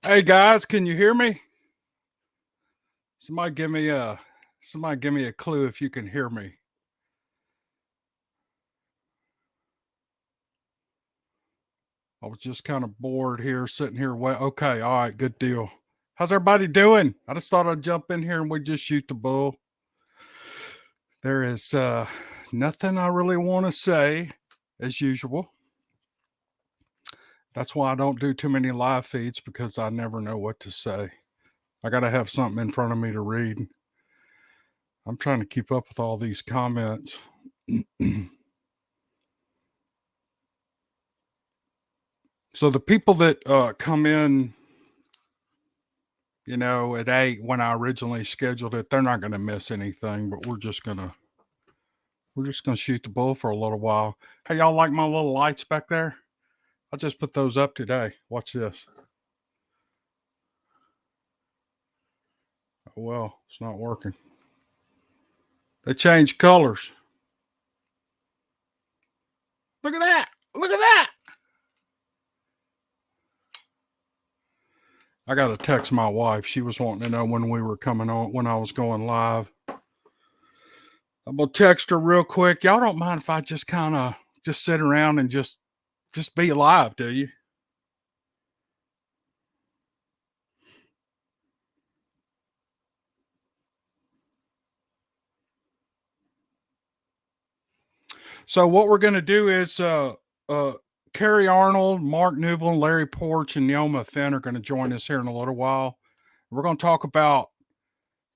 Hey guys, can you hear me? Somebody give me a clue if you can hear me. I was just kind of bored here, sitting here. Okay, all right, good deal. How's everybody doing? I just thought I'd jump in here and we just shoot the bull. There is nothing I really want to say, as usual. That's why I don't do too many live feeds because I never know what to say. I got to have something in front of me to read. I'm trying to keep up with all these comments. So the people that come in, at 8 when I originally scheduled it, they're not going to miss anything. But we're just gonna shoot the bull for a little while. Hey, y'all like my little lights back there? I just put those up today. Watch this. Oh well, it's not working. They changed colors. Look at that! Look at that! I got to text my wife. She was wanting to know when we were coming on, when I was going live. I'm gonna text her real quick. Y'all don't mind if I just kind of just sit around and just be live, do you? So what we're gonna do is Kerry Arnold, Mark Newbill, Larry Porch, and Neoma Finn are going to join us here in a little while. We're going to talk about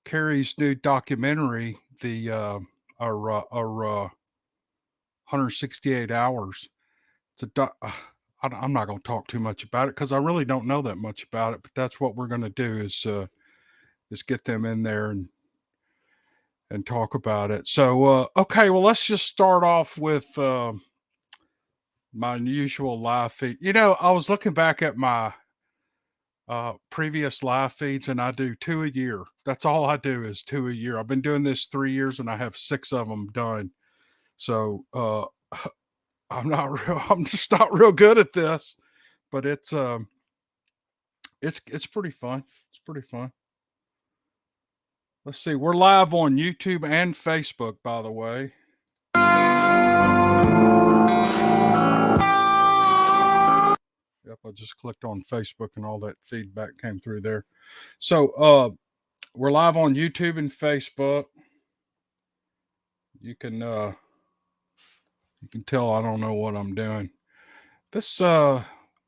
Kerry's new documentary, the our 168 hours. I'm not going to talk too much about it because I really don't know that much about it. But that's what we're going to do is get them in there and talk about it. So okay, well let's just start off with my usual live feed. I was looking back at my previous live feeds and I do 2 a year. That's all I do is 2 a year. I've been doing this 3 years and I have 6 of them done. So I'm just not real good at this, but it's pretty fun. It's pretty fun. Let's see. We're live on YouTube and Facebook, by the way. Yep, I just clicked on Facebook and all that feedback came through there. So we're live on YouTube and Facebook. You can tell I don't know what I'm doing. This we're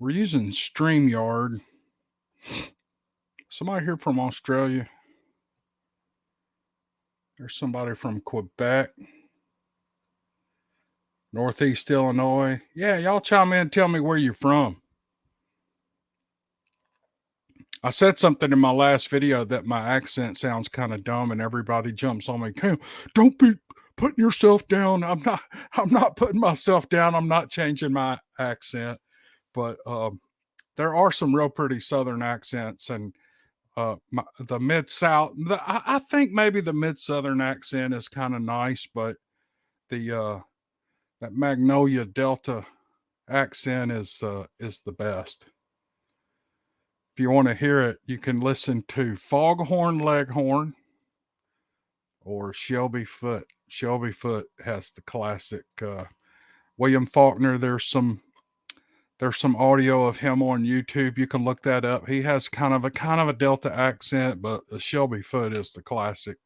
using StreamYard. Somebody here from Australia. There's somebody from Quebec. Northeast Illinois. Yeah, y'all chime in and tell me where you're from. I said something in my last video that my accent sounds kind of dumb and everybody jumps on me. Don't be putting yourself down. I'm not putting myself down. I'm not changing my accent. But there are some real pretty southern accents and the mid south. I think maybe the mid southern accent is kind of nice, but the that Magnolia Delta accent is the best. If you want to hear it, you can listen to Foghorn Leghorn or Shelby Foote. Shelby Foote has the classic William Faulkner. There's some audio of him on YouTube. You can look that up. He has kind of a Delta accent, but Shelby Foote is the classic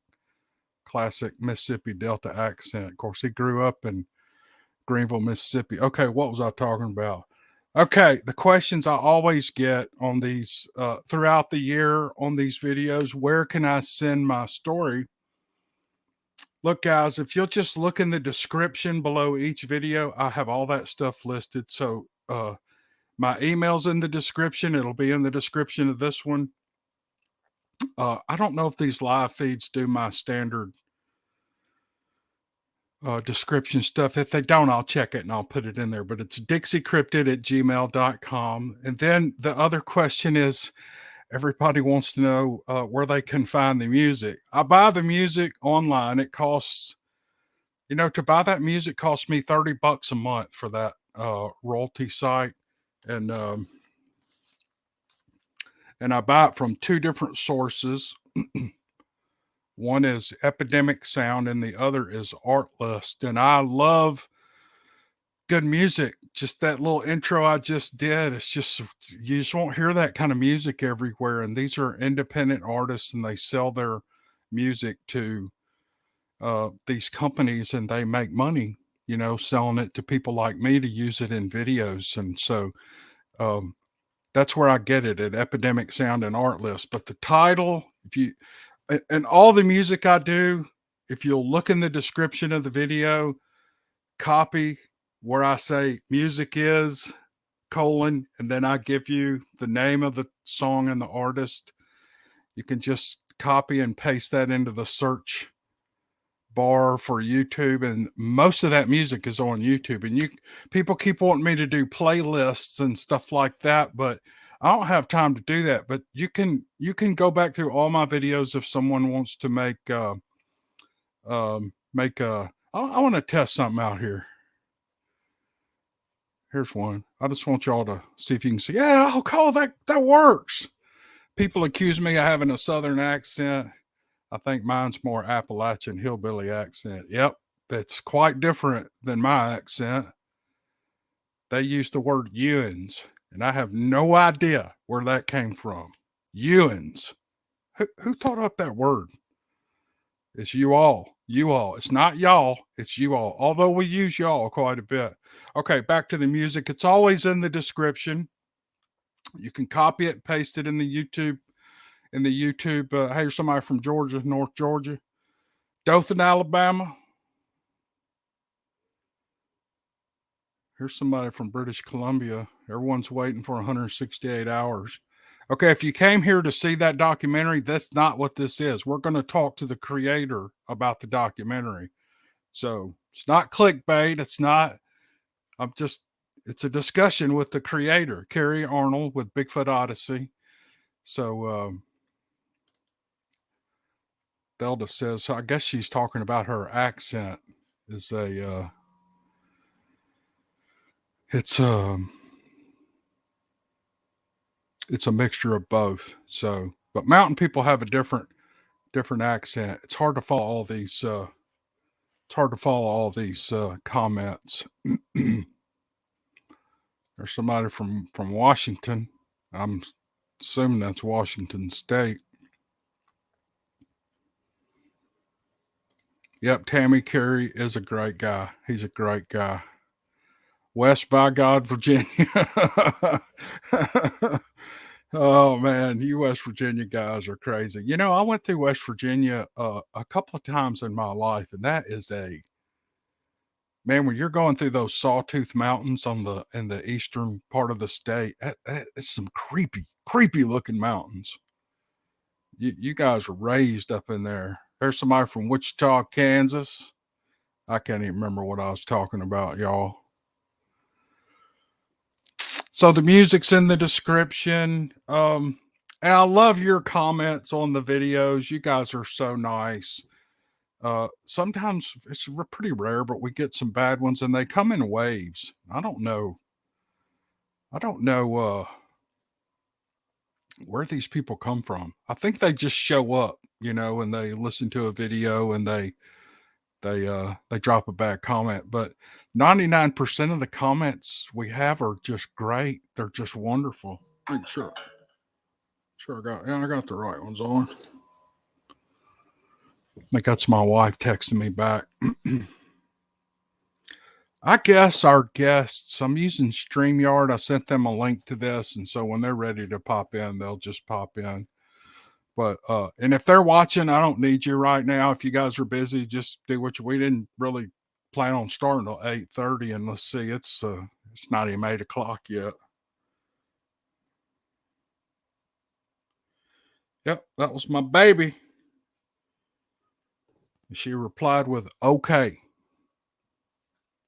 Mississippi Delta accent. Of course, he grew up in Greenville, Mississippi. Okay, what was I talking about? Okay, the questions I always get on these throughout the year on these videos. Where can I send my story? Look, guys, if you'll just look in the description below each video, I have all that stuff listed. So my email's in the description. It'll be in the description of this one. I don't know if these live feeds do my standard description stuff. If they don't, I'll check it and I'll put it in there. But it's dixiecryptid@gmail.com. And then the other question is, everybody wants to know where they can find the music. I buy the music online. It costs, to buy that music costs me $30 a month for that royalty site. And and I buy it from two different sources. One is Epidemic Sound, and the other is Artlist. And I love good music. Just that little intro I just did. It's just, you just won't hear that kind of music everywhere. And these are independent artists, and they sell their music to these companies, and they make money, selling it to people like me to use it in videos. And so um, that's where I get it, at Epidemic Sound and Artlist. But the title, if you, and all the music I do, if you'll look in the description of the video, copy where I say music is colon, and then I give you the name of the song and the artist. You can just copy and paste that into the search bar for YouTube, and most of that music is on YouTube. And people keep wanting me to do playlists and stuff like that, but I don't have time to do that. But you can go back through all my videos if someone wants to make a. I want to test something out here. Here's one. I just want y'all to see if you can see. Yeah, I'll call that works. People accuse me of having a Southern accent. I think mine's more Appalachian hillbilly accent. Yep, that's quite different than my accent. They use the word Ewans, and I have no idea where that came from. Ewans. Who thought up that word? It's you all. You all. It's not y'all. It's you all. Although we use y'all quite a bit. Okay, back to the music. It's always in the description. You can copy it, paste it in the YouTube. Hey, here's somebody from Georgia, North Georgia, Dothan, Alabama. Here's somebody from British Columbia. Everyone's waiting for 168 hours. Okay, if you came here to see that documentary, that's not what this is. We're going to talk to the creator about the documentary. So it's not clickbait. It's a discussion with the creator, Kerry Arnold with Bigfoot Odyssey. So Delta says, I guess she's talking about her accent is it's a mixture of both. So, but mountain people have a different accent. It's hard to follow all these comments. There's somebody from Washington. I'm assuming that's Washington State. Yep, Tammy Carey is a great guy. He's a great guy. West by God, Virginia. Oh man, you West Virginia guys are crazy. I went through West Virginia a couple of times in my life, and that is man, when you're going through those Sawtooth Mountains in the eastern part of the state, it's some creepy looking mountains. You guys are raised up in there. There's somebody from Wichita, Kansas. I can't even remember what I was talking about, y'all. So the music's in the description. And I love your comments on the videos. You guys are so nice. Sometimes it's pretty rare, but we get some bad ones, and they come in waves. I don't know where these people come from. I think they just show up, and they listen to a video, and they drop a bad comment. But 99% of the comments we have are just great. They're just wonderful. Sure I got the right ones on. I think that's my wife texting me back. I guess our guests, I'm using StreamYard. I sent them a link to this, and so when they're ready to pop in, they'll just pop in. But and if they're watching, I don't need you right now. If you guys are busy, just do what we didn't really plan on starting till 8:30, and let's see, it's not even 8 o'clock yet. Yep, that was my baby. She replied with okay.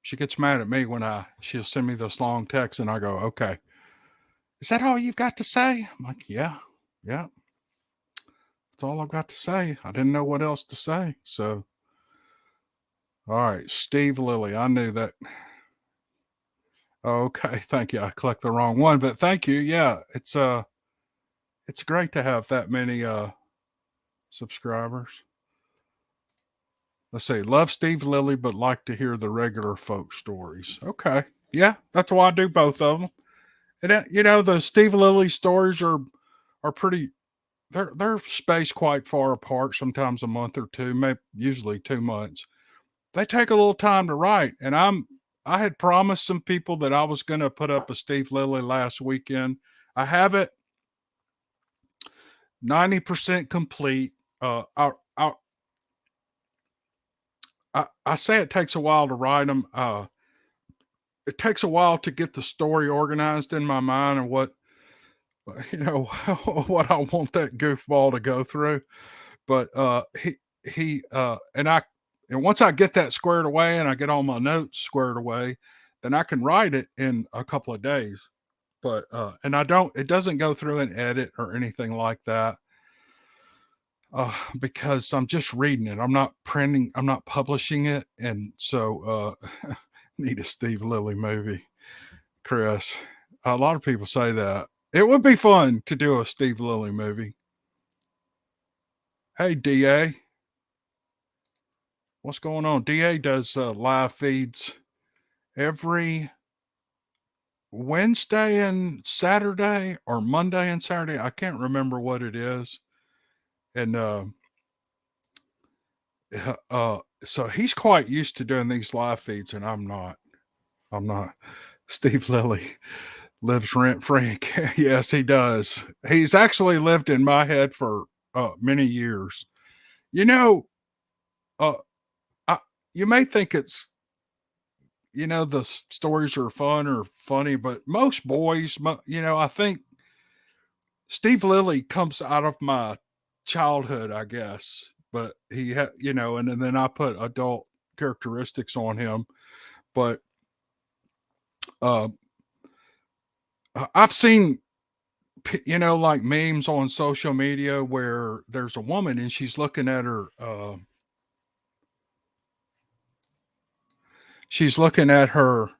She gets mad at me when she'll send me this long text, and I go, okay. Is that all you've got to say? I'm like, yeah. That's all I've got to say. I didn't know what else to say. So, all right, Steve Lilly. I knew that. Okay, thank you. I clicked the wrong one, but thank you. Yeah, it's It's great to have that many subscribers. Let's see. Love Steve Lilly, but like to hear the regular folk stories. Okay. Yeah, that's why I do both of them. And the Steve Lilly stories are pretty. They're spaced quite far apart. Sometimes a month or two, maybe usually 2 months. They take a little time to write, and I had promised some people that I was going to put up a Steve Lilly last weekend. I have it 90% complete. I say it takes a while to write them. It takes a while to get the story organized in my mind and what what I want that goofball to go through. But and once I get that squared away and I get all my notes squared away, then I can write it in a couple of days. But and it doesn't go through an edit or anything like that. Because I'm just reading it. I'm not printing, I'm not publishing it. And so need a Steve Lilly movie, Chris. A lot of people say that. It would be fun to do a Steve Lilly movie. Hey, DA. What's going on? DA does live feeds every Wednesday and Saturday or Monday and Saturday. I can't remember what it is. And so he's quite used to doing these live feeds, and I'm not. I'm not. Steve Lilly lives rent free. Yes, he does. He's actually lived in my head for many years. You know, uh, I, you may think it's the stories are fun or funny, but most boys, I think Steve Lilly comes out of my childhood, I guess. But he had, and then I put adult characteristics on him. But uh, I've seen like memes on social media where there's a woman and she's looking at her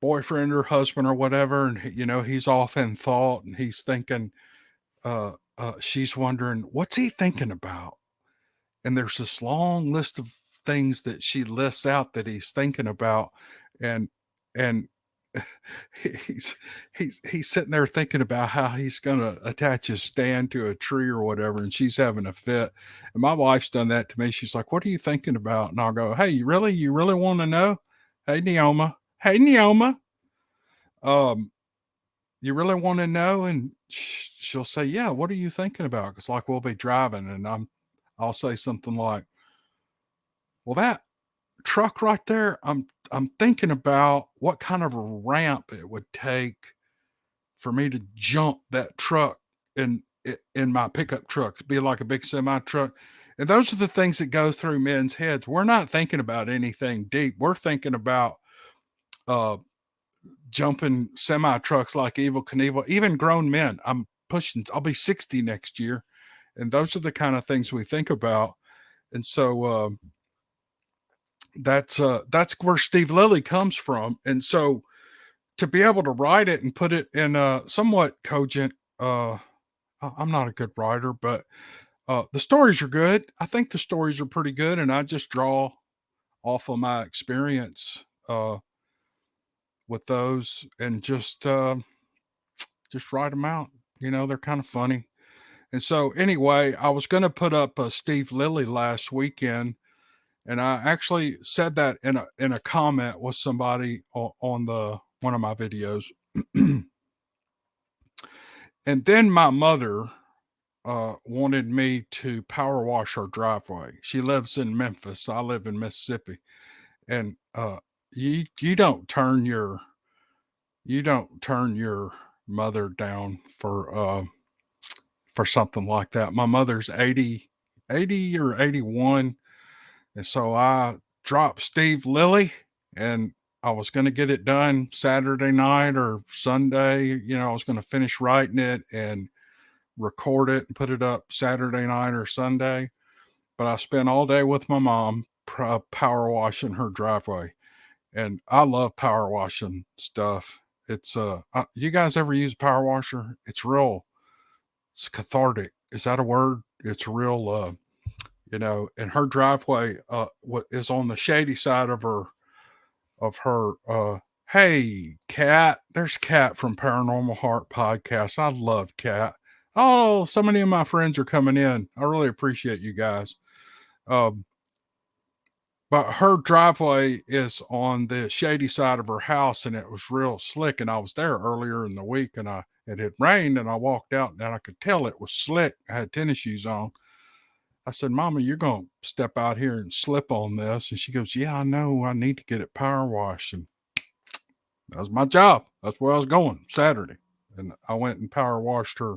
boyfriend or husband or whatever, and he's off in thought and he's thinking, she's wondering what's he thinking about, and there's this long list of things that she lists out that he's thinking about, and and he's sitting there thinking about how he's going to attach his stand to a tree or whatever, and she's having a fit. And my wife's done that to me. She's like, what are you thinking about? And I'll go, hey, you really want to know? Hey Neoma, um you really want to know? And she'll say, yeah, what are you thinking about? Because like we'll be driving and I'll say something like, well, that truck right there, I'm thinking about what kind of a ramp it would take for me to jump that truck in my pickup truck. It'd be like a big semi truck. And those are the things that go through men's heads. We're not thinking about anything deep. We're thinking about uh jumping semi trucks like Evil Knievel. Even grown men. I'll be 60 next year. And those are the kind of things we think about. And so that's where Steve Lilly comes from. And so to be able to write it and put it in a somewhat cogent, I'm not a good writer, but the stories are good. I think the stories are pretty good, and I just draw off of my experience with those and just write them out. They're kind of funny. And so anyway, I was going to put up a Steve Lilly last weekend, and I actually said that in a comment with somebody on the one of my videos. And then my mother wanted me to power wash her driveway. She lives in Memphis. I live in Mississippi, and you don't turn your mother down for something like that. My mother's 80 or 81, and so I dropped Steve Lilly, and I was going to get it done Saturday night or Sunday. I was going to finish writing it and record it and put it up Saturday night or Sunday. But I spent all day with my mom power washing her driveway. And I love power washing stuff. It's you guys ever use a power washer? It's real. it's cathartic. Is that a word? It's real, and her driveway is on the shady side of her. Hey, Kat. There's Kat from Paranormal Heart Podcast. I love Kat. Oh, so many of my friends are coming in. I really appreciate you guys. Um, but her driveway is on the shady side of her house, and it was real slick. And I was there earlier in the week, and it had rained, and I walked out, and I could tell it was slick. I had tennis shoes on. I said, Mama, you're going to step out here and slip on this. And she goes, yeah, I know. I need to get it power washed. And that was my job. That's where I was going Saturday. And I went and power washed her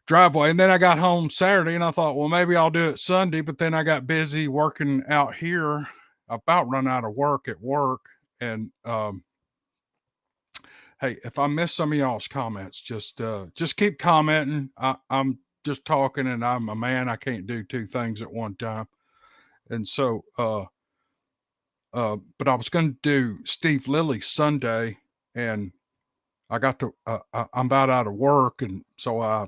driveway. And then I got home Saturday and I thought, well, maybe I'll do it Sunday. But then I got busy working out here. I about run out of work at work. And hey, if I miss some of y'all's comments, just keep commenting. I'm just talking, and I'm a man. I can't do two things at one time. And so, but I was going to do Steve Lilly Sunday, and I got to. I'm about out of work, and so I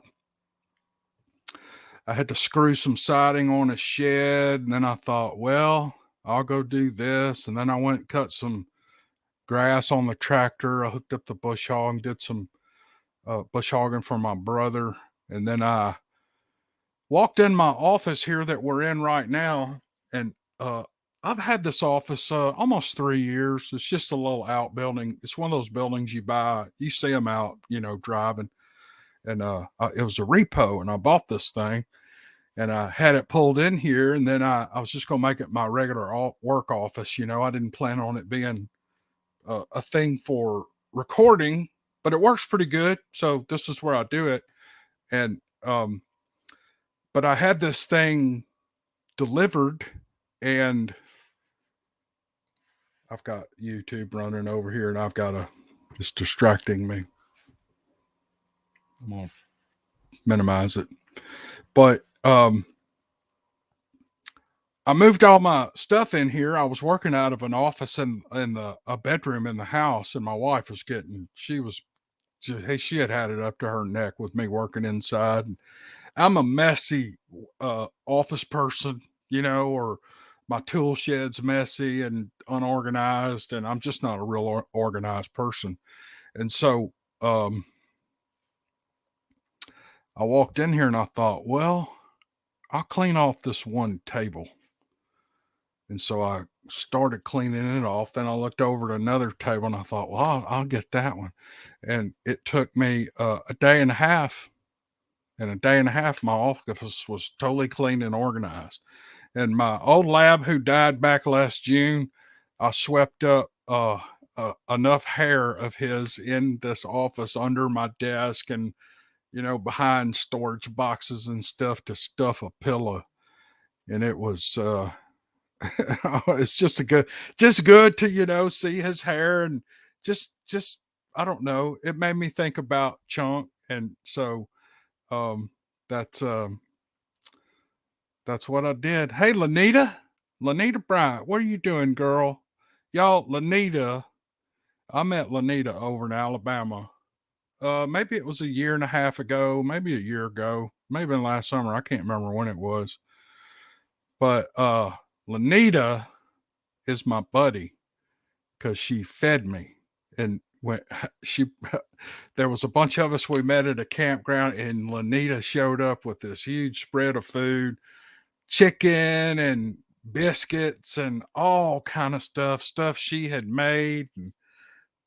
had to screw some siding on a shed, and then I thought, well, I'll go do this, and then I went and cut some grass on the tractor. I hooked up the bush hog, did some bush hogging for my brother, and then I walked in my office here that we're in right now, and I've had this office almost 3 years. It's just a little outbuilding. It's one of those buildings you buy, you see them out, driving. And it was a repo, and I bought this thing, and I had it pulled in here, and then I was just going to make it my regular work office. I didn't plan on it being a thing for recording, but it works pretty good. So this is where I do it. And but I had this thing delivered, and I've got YouTube running over here, and it's distracting me. I'm gonna minimize it. But I moved all my stuff in here. I was working out of an office in a bedroom in the house, and my wife was she had it up to her neck with me working inside. I'm a messy office person, or my tool shed's messy and unorganized, and I'm just not a real organized person. And so I walked in here and I thought, well, I'll clean off this one table. And so I started cleaning it off. Then I looked over at another table and I thought, well, I'll get that one. And it took me a day and a half. In a day and a half, my office was totally clean and organized. And my old lab, who died back last June, I swept up enough hair of his in this office under my desk and, behind storage boxes and stuff to stuff a pillow. And it was, it's just good to, see his hair, and just, I don't know. It made me think about Chunk. And so, um, that's, um, that's what I did. Hey, Lanita Bryant, what are you doing, girl? Y'all, I met Lanita over in Alabama. Maybe it was a year and a half ago, maybe a year ago, maybe last summer. I can't remember when it was. But Lanita is my buddy because she fed me. And when she, there was a bunch of us, we met at a campground, and Lanita showed up with this huge spread of food, chicken and biscuits and all kind of stuff she had made. And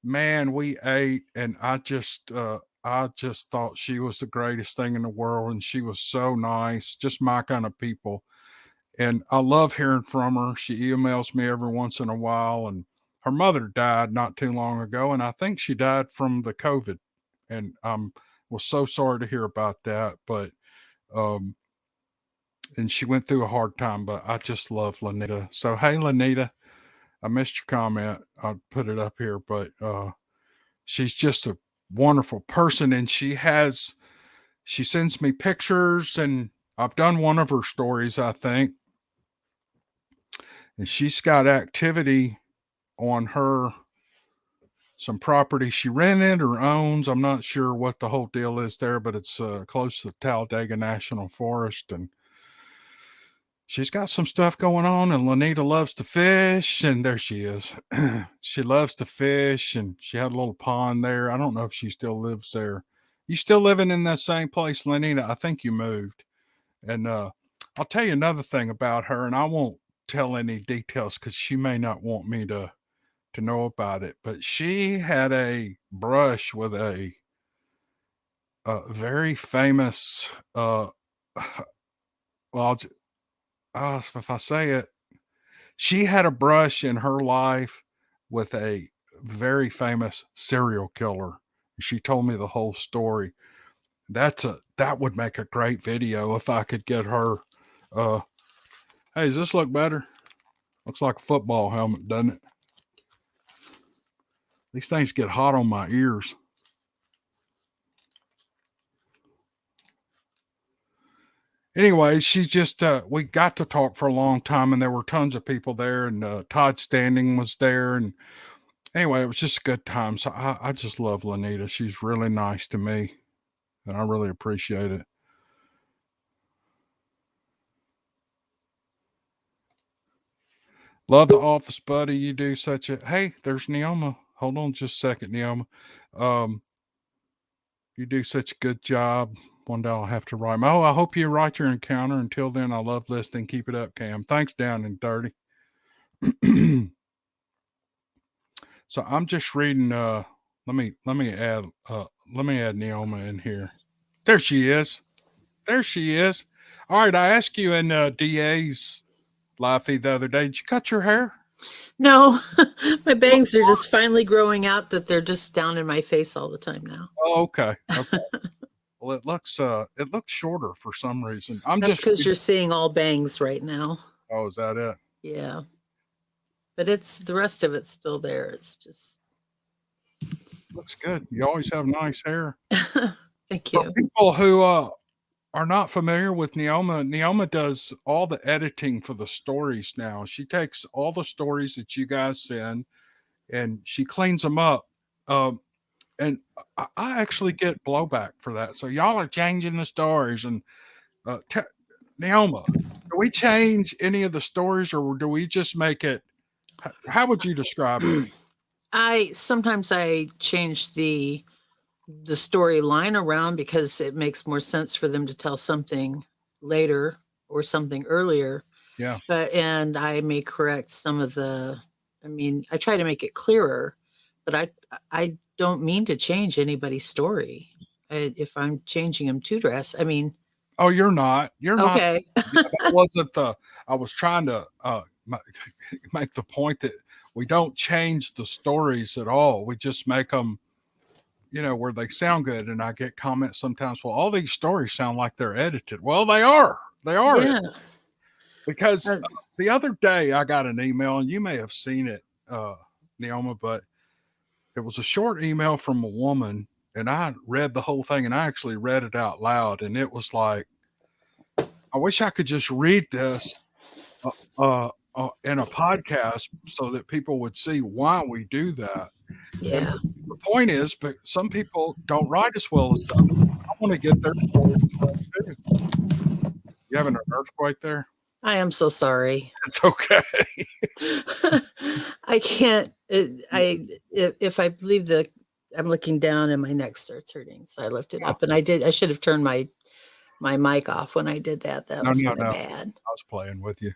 man, we ate, and I just thought she was the greatest thing in the world, and she was so nice, just my kind of people. And I love hearing from her. She emails me every once in a while, and her mother died not too long ago, and I think she died from the COVID. And was so sorry to hear about that, but um and she went through a hard time, but I just love Lanita. So hey, Lanita, I missed your comment. I'll put it up here, but she's just a wonderful person, and she sends me pictures, and I've done one of her stories, I think, and she's got activity on her some property she rented or owns. I'm not sure what the whole deal is there, but it's close to the Talladega National Forest, and she's got some stuff going on. And Lanita loves to fish, and there she is. She loves to fish, and she had a little pond there. I don't know if she still lives there. You still living in that same place, Lanita? I think you moved. And I'll tell you another thing about her, and I won't tell any details because she may not want me to know about it. But she had a brush with a very famous. Well, if I say it, she had a brush in her life with a very famous serial killer. She told me the whole story. That would make a great video if I could get her. Uh, hey, does this look better? Looks like a football helmet, doesn't it? These things get hot on my ears. Anyway, she's just we got to talk for a long time, and there were tons of people there, and Todd Standing was there, and anyway, it was just a good time. So I just love Lanita. She's really nice to me, and I really appreciate it. Love The Office, buddy. You do such a... Hey, there's Neoma. Hold on just a second, Neoma. You do such a good job. One day I'll have to write. Oh, I hope you write your encounter. Until then, I love listening. Keep it up, Cam. Thanks, Down and Dirty. So I'm just reading. Let me add Neoma in here. There she is. There she is. All right, I asked you in DA's live feed the other day. Did you cut your hair? No, my bangs are just finally growing out that they're just down in my face all the time now. Oh, okay. Okay. Well, it looks shorter for some reason. That's because you're seeing all bangs right now. Oh, is that it? Yeah. But it's the rest of it's still there. It's just looks good. You always have nice hair. Thank you. For people who are not familiar with Neoma does all the editing for the stories now. She takes all the stories that you guys send and she cleans them up. And I actually get blowback for that. So y'all are changing the stories. And Neoma, do we change any of the stories, or do we just make it? How would you describe it? Sometimes I change the storyline around because it makes more sense for them to tell something later or something earlier. Yeah. And I may correct some of I try to make it clearer, but I don't mean to change anybody's story. If I'm changing them to dress, oh, you're not. You're okay. Not. That wasn't I was trying to make the point that we don't change the stories at all. We just make them, where they sound good. And I get comments sometimes, well, all these stories sound like they're edited. Well, they are. They are. Yeah. Because the other day I got an email, and you may have seen it, Neoma, but it was a short email from a woman, and I read the whole thing, and I actually read it out loud. And it was like, I wish I could just read this in a podcast so that people would see why we do that. Yeah. And the point is, but some people don't write as well as others. I want to get their story too. You having an earthquake there? I am so sorry. It's okay. I can't. If I believe I'm looking down and my neck starts hurting, so I lift it up, and I should have turned my mic off when I did that. That was bad. I was playing with you.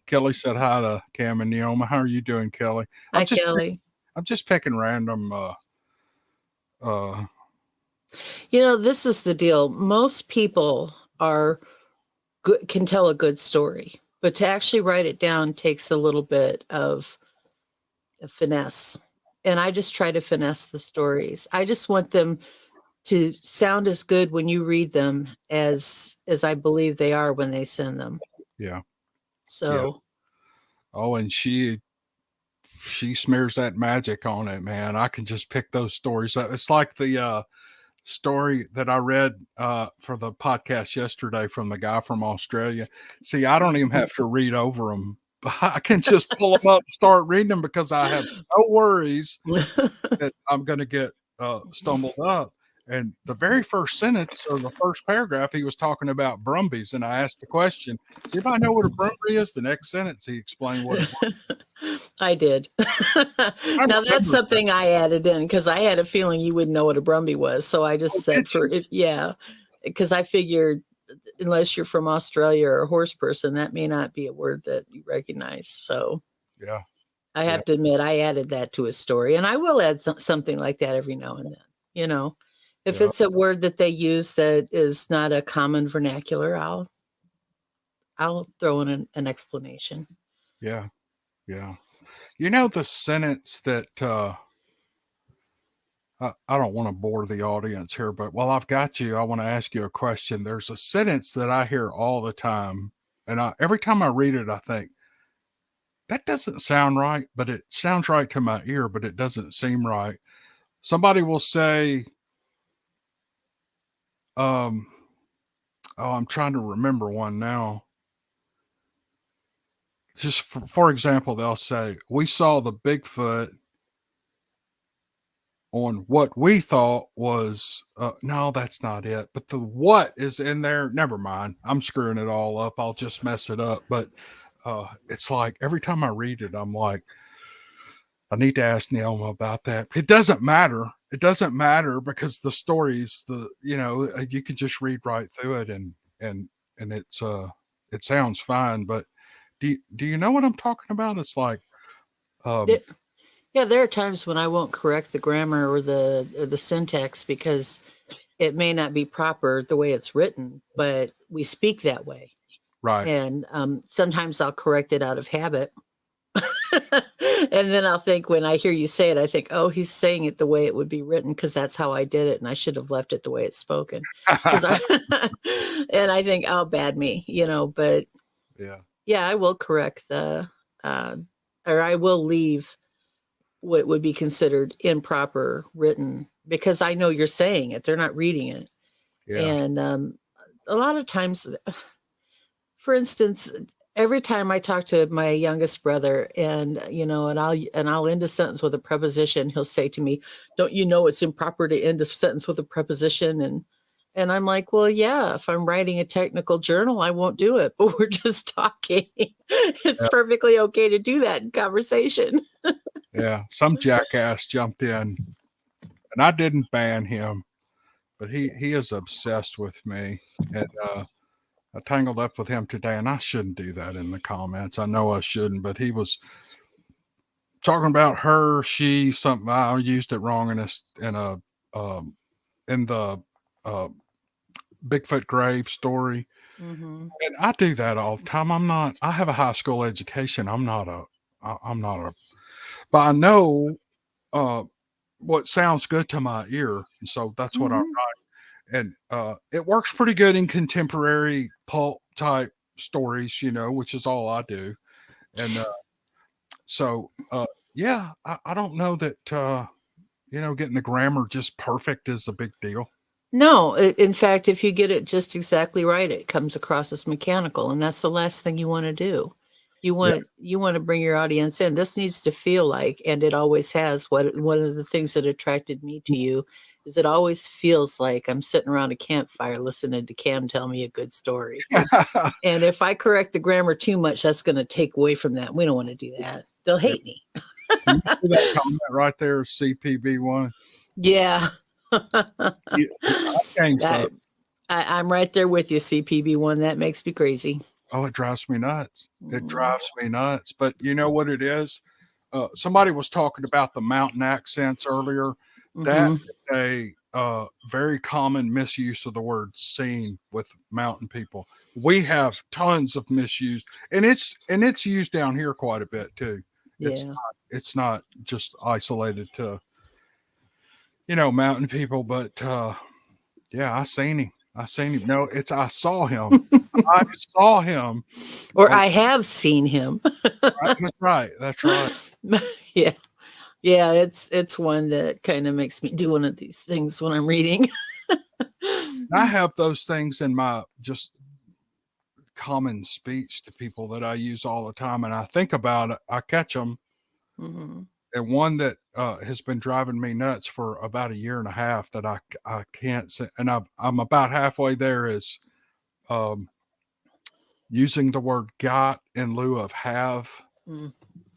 Kelly said hi to Cam and Neoma. How are you doing, Kelly? Hi, Kelly. I'm just picking random. This is the deal. Most people can tell a good story, but to actually write it down takes a little bit of finesse. And I just try to finesse the stories. I just want them to sound as good when you read them as I believe they are when they send them. Yeah. So. Yeah. Oh, and she smears that magic on it, man. I can just pick those stories up. It's like the story that I read for the podcast yesterday from the guy from Australia. See, I don't even have to read over them. I can just pull them up, and start reading them because I have no worries that I'm going to get stumbled up. And the very first sentence or the first paragraph, he was talking about brumbies, and I asked the question, "Does anybody know what a brumby is?" The next sentence, he explained what it was. I did. I Now that's remember that. something I added in because I had a feeling you wouldn't know what a brumby was. So I just Oh, did said for you? if yeah, because I figured unless you're from Australia or a horse person, that may not be a word that you recognize. So Yeah, I yeah, have to admit I added that to his story, and I will add something like that every now and then. You know, if yeah, it's a word that they use that is not a common vernacular, I'll throw in an explanation. yeah, yeah. You know the sentence that I don't want to bore the audience here, but while I've got you, I want to ask you a question. There's a sentence that I hear all the time, and every time I read it, I think that doesn't sound right, but it sounds right to my ear, but it doesn't seem right. Somebody will say, um, "Oh, I'm trying to remember one now." Just for example, they'll say, "We saw the Bigfoot on what we thought was no, that's not it, but the what is in there, never mind, I'm screwing it all up, I'll just mess it up." But it's like every time I read it, I'm like, I need to ask Neilma about that. It doesn't matter because the stories, you can just read right through it, and it sounds fine. But do you know what I'm talking about? It's like There, um yeah, there are times when I won't correct the grammar or the syntax because it may not be proper the way it's written, but we speak that way. right. And sometimes I'll correct it out of habit. And then I'll think when I hear you say it, I think, oh, he's saying it the way it would be written because that's how I did it. And I should have left it the way it's spoken. Because I, and I think, oh, bad me, but Yeah. yeah, I will correct uh, or I will leave what would be considered improper written because I know you're saying it. They're not reading it. Yeah. And a lot of times, for instance, every time I talk to my youngest brother and I'll end a sentence with a preposition, he'll say to me, "Don't you know it's improper to end a sentence with a preposition?" And I'm like, "Well, yeah, if I'm writing a technical journal, I won't do it, but we're just talking. It's Yeah. perfectly okay to do that in conversation." Yeah. Some jackass jumped in, and I didn't ban him, but he is obsessed with me. And I tangled up with him today, and I shouldn't do that in the comments. I know I shouldn't, but he was talking about her, she, something. I used it wrong um, in the uh, Bigfoot grave story, Hmm. and I do that all the time. I'm not. I have a high school education. I'm not a. But I know uh, what sounds good to my ear, and so that's what I. Hmm. And it works pretty good in contemporary pulp type stories, which is all I do. And so, yeah, I don't know that getting the grammar just perfect is a big deal. No, in fact, if you get it just exactly right, it comes across as mechanical, and that's the last thing you want to do. Yeah. You want to bring your audience in. This needs to feel like, and it always has. What one of the things that attracted me to you is it always feels like I'm sitting around a campfire listening to Cam tell me a good story. And if I correct the grammar too much, that's going to take away from that. We don't want to do that. They'll Yeah. hate me. Can you see that comment right there, CPB1? Yeah. I changed I, those. I'm right there with you, CPB1. That makes me crazy. Oh, it drives me nuts. It Mhm. drives me nuts. But you know what it is? Somebody was talking about the mountain accents earlier. That Mhm. is a very common misuse of the word "seen" with mountain people. We have tons of misuse, and it's used down here quite a bit too. Yeah. It's not just isolated to mountain people, but yeah, I seen him. I seen him. No, it's I saw him. I saw him. Or On, I have seen him. right, that's right. That's right. Yeah. Yeah, it's one that kind of makes me do one of these things when I'm reading. I have those things in my just common speech to people that I use all the time, and I think about it, I catch them. Mm-hmm. And one that has been driving me nuts for about a year and a half that I can't say, and I'm about halfway there, is using the word got in lieu of have. Mm.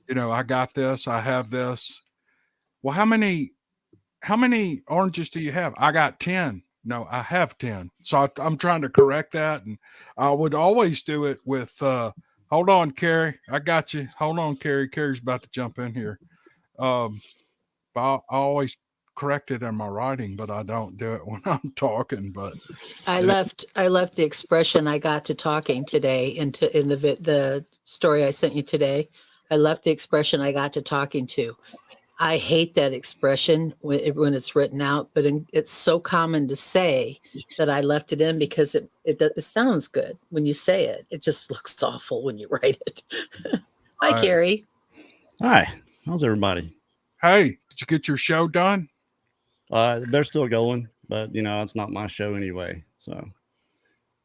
You know, I got this, I have this. Well, how many oranges do you have? I got 10. No, I have 10. So I'm trying to correct that. And I would always do it with, hold on, Kerry. I got you. Hold on, Kerry. Kerry's about to jump in here. But I always correct it in my writing, but I don't do it when I'm talking. But I left the expression I got to talking today in the story I sent you today. I left the expression I got to talking to. I hate that expression when it's written out, but it's so common to say that I left it in because it sounds good when you say it. It just looks awful when you write it. Hi, Kerry. Hi. How's everybody? Hey, did you get your show done? They're still going, but it's not my show anyway. So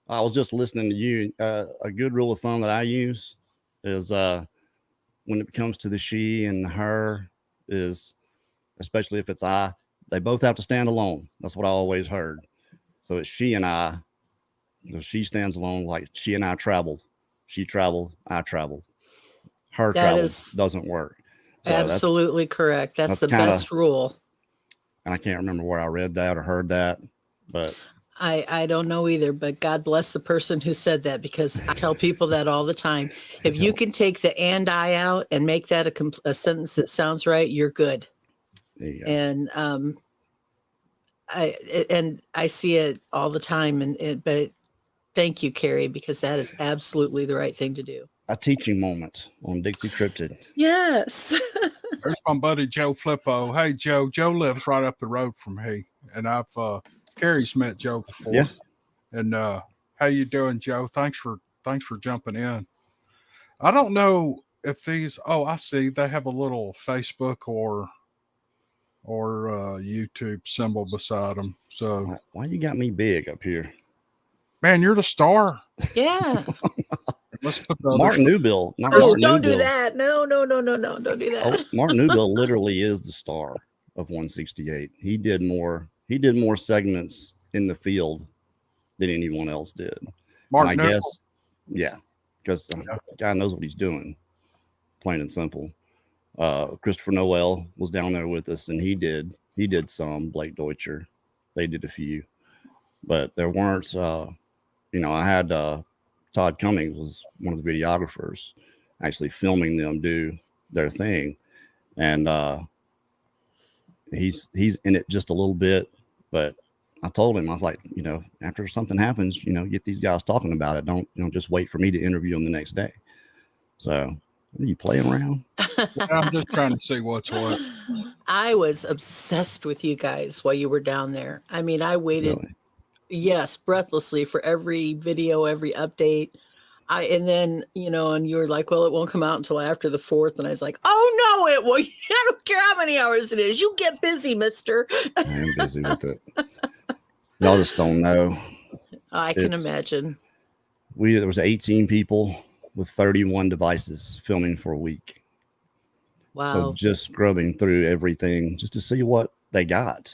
I was just listening to you. A good rule of thumb that I use is when it comes to the she and the her is, especially if it's I, they both have to stand alone. That's what I always heard. So it's she and I. She stands alone, like she and I traveled. She traveled, I traveled. Her travel doesn't work. So absolutely correct. That's the best rule. And I can't remember where I read that or heard that, but I don't know either, but God bless the person who said that, because I tell people that all the time. If you can take the and I out and make that a sentence that sounds right, you're good. There you go. And I see it all the time, but thank you, Kerry, because that is absolutely the right thing to do. A teaching moment on Dixie Cryptid. Yes. There's my buddy Joe Flippo. Hey, Joe. Joe lives right up the road from me, and Kerry's met Joe before. Yeah. And how you doing, Joe? Thanks for jumping in. I don't know if these. Oh, I see. They have a little Facebook or YouTube symbol beside them. So why you got me big up here? Man, you're the star. Yeah. Let's put the Martin Newbill. Don't do that. No. Don't do that. Oh, Martin Newbill literally is the star of 168. He did more segments in the field than anyone else did. Martin, I guess, yeah, because the guy knows what he's doing, plain and simple. Christopher Noel was down there with us, and he did some. Blake Deutscher, they did a few, but there weren't. I had Todd Cummings was one of the videographers, actually filming them do their thing, and he's in it just a little bit. But I told him, I was like, after something happens, get these guys talking about it. Don't just wait for me to interview them the next day. So, are you playing around? I'm just trying to see what's what. I was obsessed with you guys while you were down there. I mean, I waited. Really? Yes, breathlessly for every video, every update. And then, and you were like, well, it won't come out until after the 4th. And I was like, oh no, it will. I don't care how many hours it is. You get busy, mister. I am busy with it. Y'all just don't know. I can imagine. There was 18 people with 31 devices filming for a week. Wow. So just scrubbing through everything just to see what they got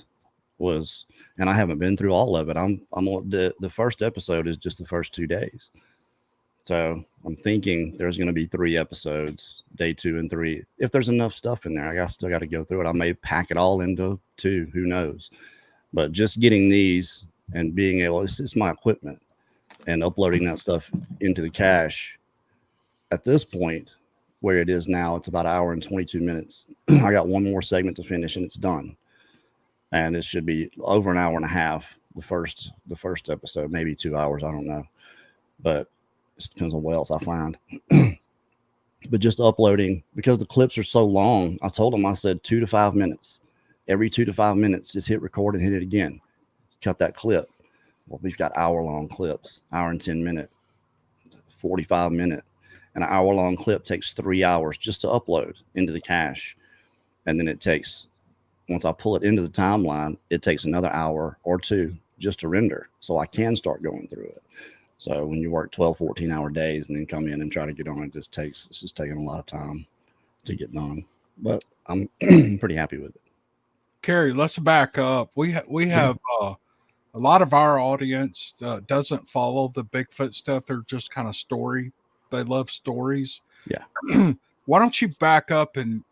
was, and I haven't been through all of it. I'm on the first episode is just the first 2 days. So I'm thinking there's going to be 3 episodes, day 2 and 3. If there's enough stuff in there, I still got to go through it. I may pack it all into 2, who knows? But just getting these and being able, it's my equipment, and uploading that stuff into the cache at this point where it is now, it's about 1 hour and 22 minutes. I got one more segment to finish and it's done. And it should be over 1 hour and a half. The first episode, maybe 2 hours. I don't know, but it depends on what else I find. But just uploading, because the clips are so long, I told them, I said 2 to 5 minutes. Every 2 to 5 minutes, just hit record and hit it again. Cut that clip. Well, we've got hour-long clips, 1 hour and 10 minute, 45 minute. And an hour-long clip takes 3 hours just to upload into the cache. And then it takes, once I pull it into the timeline, it takes another hour or 2 just to render. So I can start going through it. So when you work 12, 14-hour days and then come in and try to get on it, it's just taking a lot of time to get done. But I'm pretty happy with it. Kerry, let's back up. We Sure. have a lot of our audience doesn't follow the Bigfoot stuff. They're just kind of story. They love stories. Yeah. Why don't you back up and,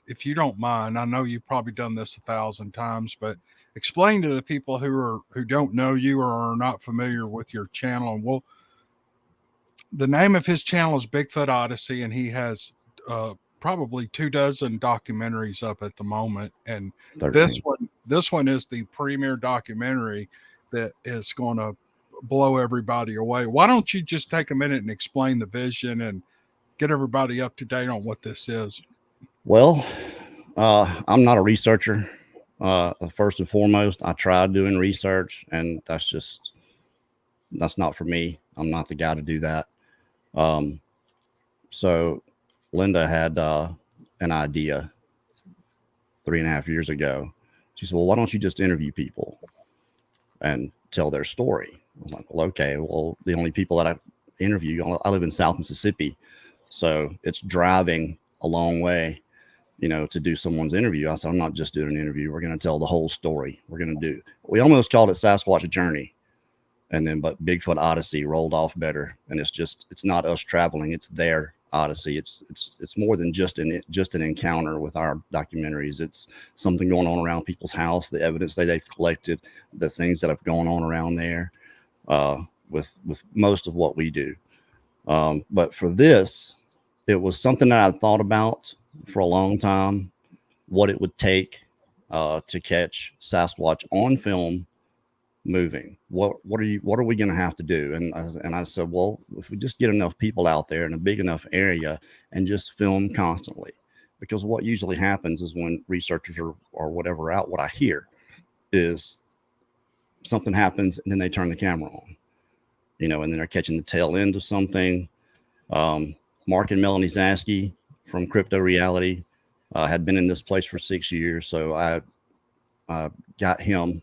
if you don't mind, I know you've probably done this 1,000 times, but explain to the people who don't know you or are not familiar with your channel. And the name of his channel is Bigfoot Odyssey, and he has probably 24 documentaries up at the moment. And 13. this one is the premier documentary that is going to blow everybody away. Why don't you just take a minute and explain the vision and get everybody up to date on what this is? Well, I'm not a researcher. First and foremost, I tried doing research, and that's not for me. I'm not the guy to do that. So Linda had an idea 3.5 years ago. She said, well, why don't you just interview people and tell their story? I was like, well, okay. Well, the only people that I interview, I live in South Mississippi, so it's driving a long way, to do someone's interview. I said, I'm not just doing an interview. We're going to tell the whole story. We almost called it Sasquatch Journey. But Bigfoot Odyssey rolled off better. And it's not us traveling. It's their Odyssey. It's more than just an encounter with our documentaries. It's something going on around people's house, the evidence that they've collected, the things that have gone on around there, with most of what we do. But for this, it was something that I thought about for a long time, what it would take to catch Sasquatch on film moving. What are we going to have to do? And I said, well, if we just get enough people out there in a big enough area and just film constantly, because what usually happens is when researchers or whatever out, what I hear is something happens and then they turn the camera on, and then they're catching the tail end of something. Mark and Melanie Zaski from Crypto Reality had been in this place for 6 years. So I got him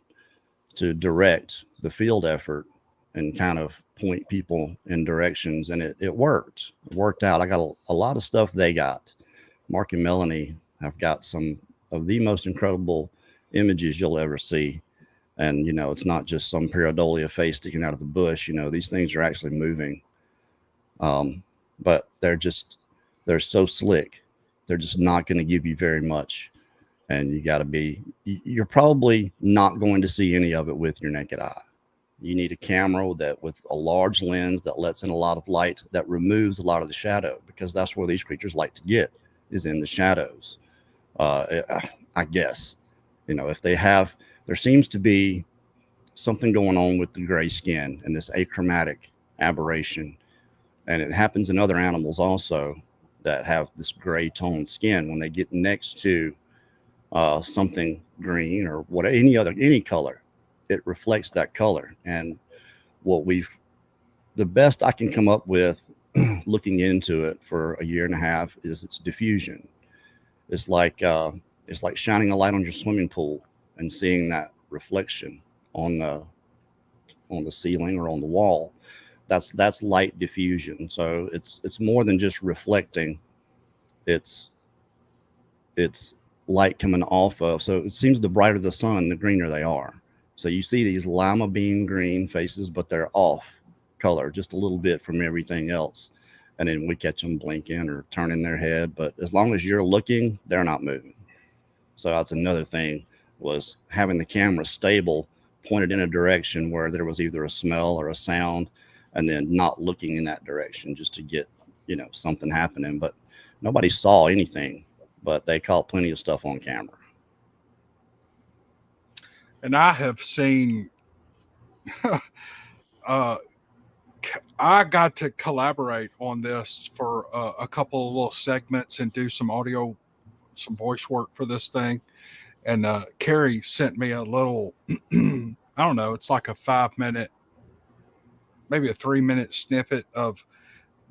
to direct the field effort and kind of point people in directions. And it worked. It worked out. I got a lot of stuff they got. Mark and Melanie have got some of the most incredible images you'll ever see. And, it's not just some pareidolia face sticking out of the bush. These things are actually moving. But they're so slick. They're just not going to give you very much. And you're probably not going to see any of it with your naked eye. You need a camera with a large lens that lets in a lot of light, that removes a lot of the shadow, because that's where these creatures like to get, is in the shadows. I guess, if there seems to be something going on with the gray skin and this achromatic aberration. And it happens in other animals also that have this gray toned skin. When they get next to something green or any color, it reflects that color. And the best I can come up with looking into it for 1.5 years is its diffusion. It's like shining a light on your swimming pool and seeing that reflection on the ceiling or on the wall. That's light diffusion. So it's more than just reflecting. It's light coming off of. So it seems the brighter the sun, the greener they are. So you see these lima bean green faces, but they're off color just a little bit from everything else. And then we catch them blinking or turning their head. But as long as you're looking, they're not moving. So that's another thing, was having the camera stable, pointed in a direction where there was either a smell or a sound, and then not looking in that direction just to get, something happening. But nobody saw anything, but they caught plenty of stuff on camera. And I have seen, I got to collaborate on this for a couple of little segments and do some voice work for this thing. And Kerry sent me a little, I don't know, it's like a 5-minute, maybe a 3-minute snippet of,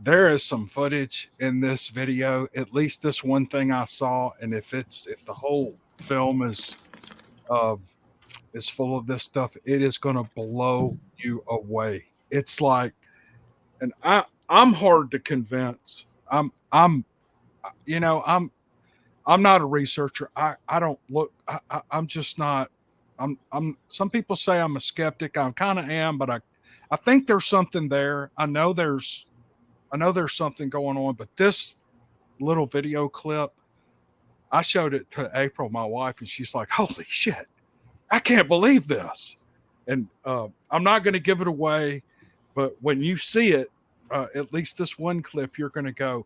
there is some footage in this video, at least this one thing I saw. And if the whole film is full of this stuff, it is going to blow you away. It's like and I'm hard to convince. You know, I'm not a researcher. I don't look. I'm just not. I'm. Some people say I'm a skeptic. I kind of am, but I think there's something there. I know there's something going on. But this little video clip, I showed it to April, my wife, and she's like, "Holy shit! I can't believe this." And I'm not going to give it away, but when you see it, at least this one clip, you're going to go,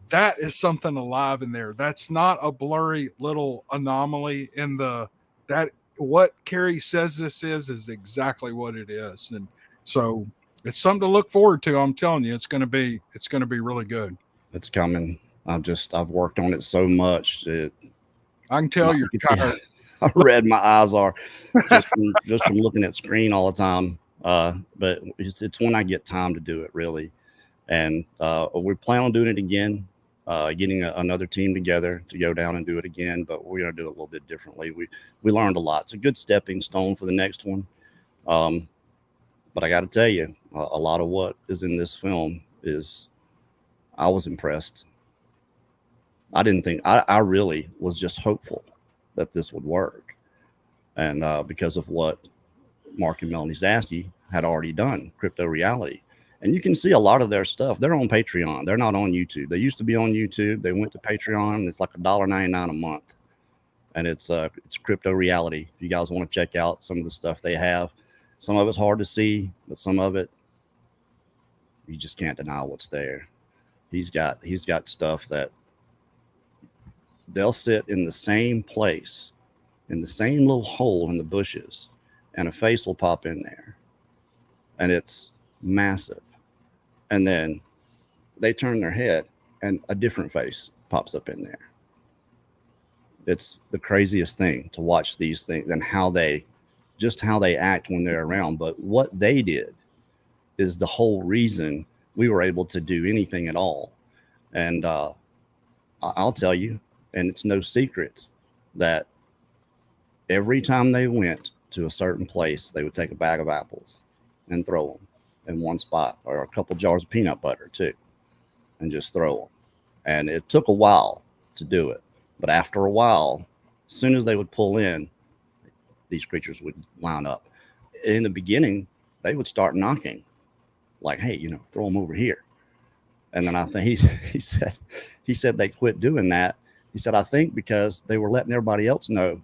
that is something alive in there. That's not a blurry little anomaly in that what Kerry says this is exactly what it is. And so it's something to look forward to. I'm telling you, it's going to be really good. It's coming. I've worked on it so much. I can tell you're tired. How red my eyes are just from looking at screen all the time. But it's when I get time to do it, really. And we plan on doing it again, getting another team together to go down and do it again. But we're going to do it a little bit differently. We learned a lot. It's a good stepping stone for the next one. But I got to tell you, a lot of what is in this film I was impressed. I didn't think I really was just hopeful that this would work. And because of what Mark and Melanie Zaski had already done, Crypto Reality. And you can see a lot of their stuff. They're on Patreon. They're not on YouTube. They used to be on YouTube. They went to Patreon. It's like $1.99 a month. And it's Crypto Reality. If you guys want to check out some of the stuff they have. Some of it's hard to see, but some of it, you just can't deny what's there. He's got stuff that they'll sit in the same place, in the same little hole in the bushes, and a face will pop in there. And it's massive. And then they turn their head and a different face pops up in there. It's the craziest thing to watch these things and how they act when they're around. But what they did is the whole reason we were able to do anything at all. And I'll tell you, and it's no secret, that every time they went to a certain place, they would take a bag of apples and throw them in one spot, or a couple jars of peanut butter too, and just throw them. And it took a while to do it. But after a while, as soon as they would pull in, these creatures would line up. In the beginning, they would start knocking, like, "Hey, throw them over here." And then I think he said they quit doing that. He said, "I think because they were letting everybody else know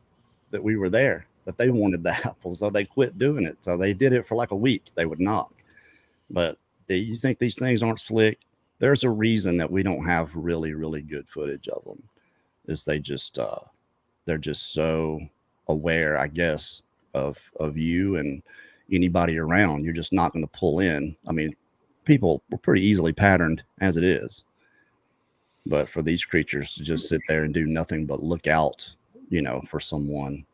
that we were there, that they wanted the apples, so they quit doing it." So they did it for like a week. They would knock. But you think these things aren't slick? There's a reason that we don't have really, really good footage of them. Is they're just so aware, I guess, of you and anybody around. You're just not going to pull in. I mean, people were pretty easily patterned as it is. But for these creatures to just sit there and do nothing but look out, for someone,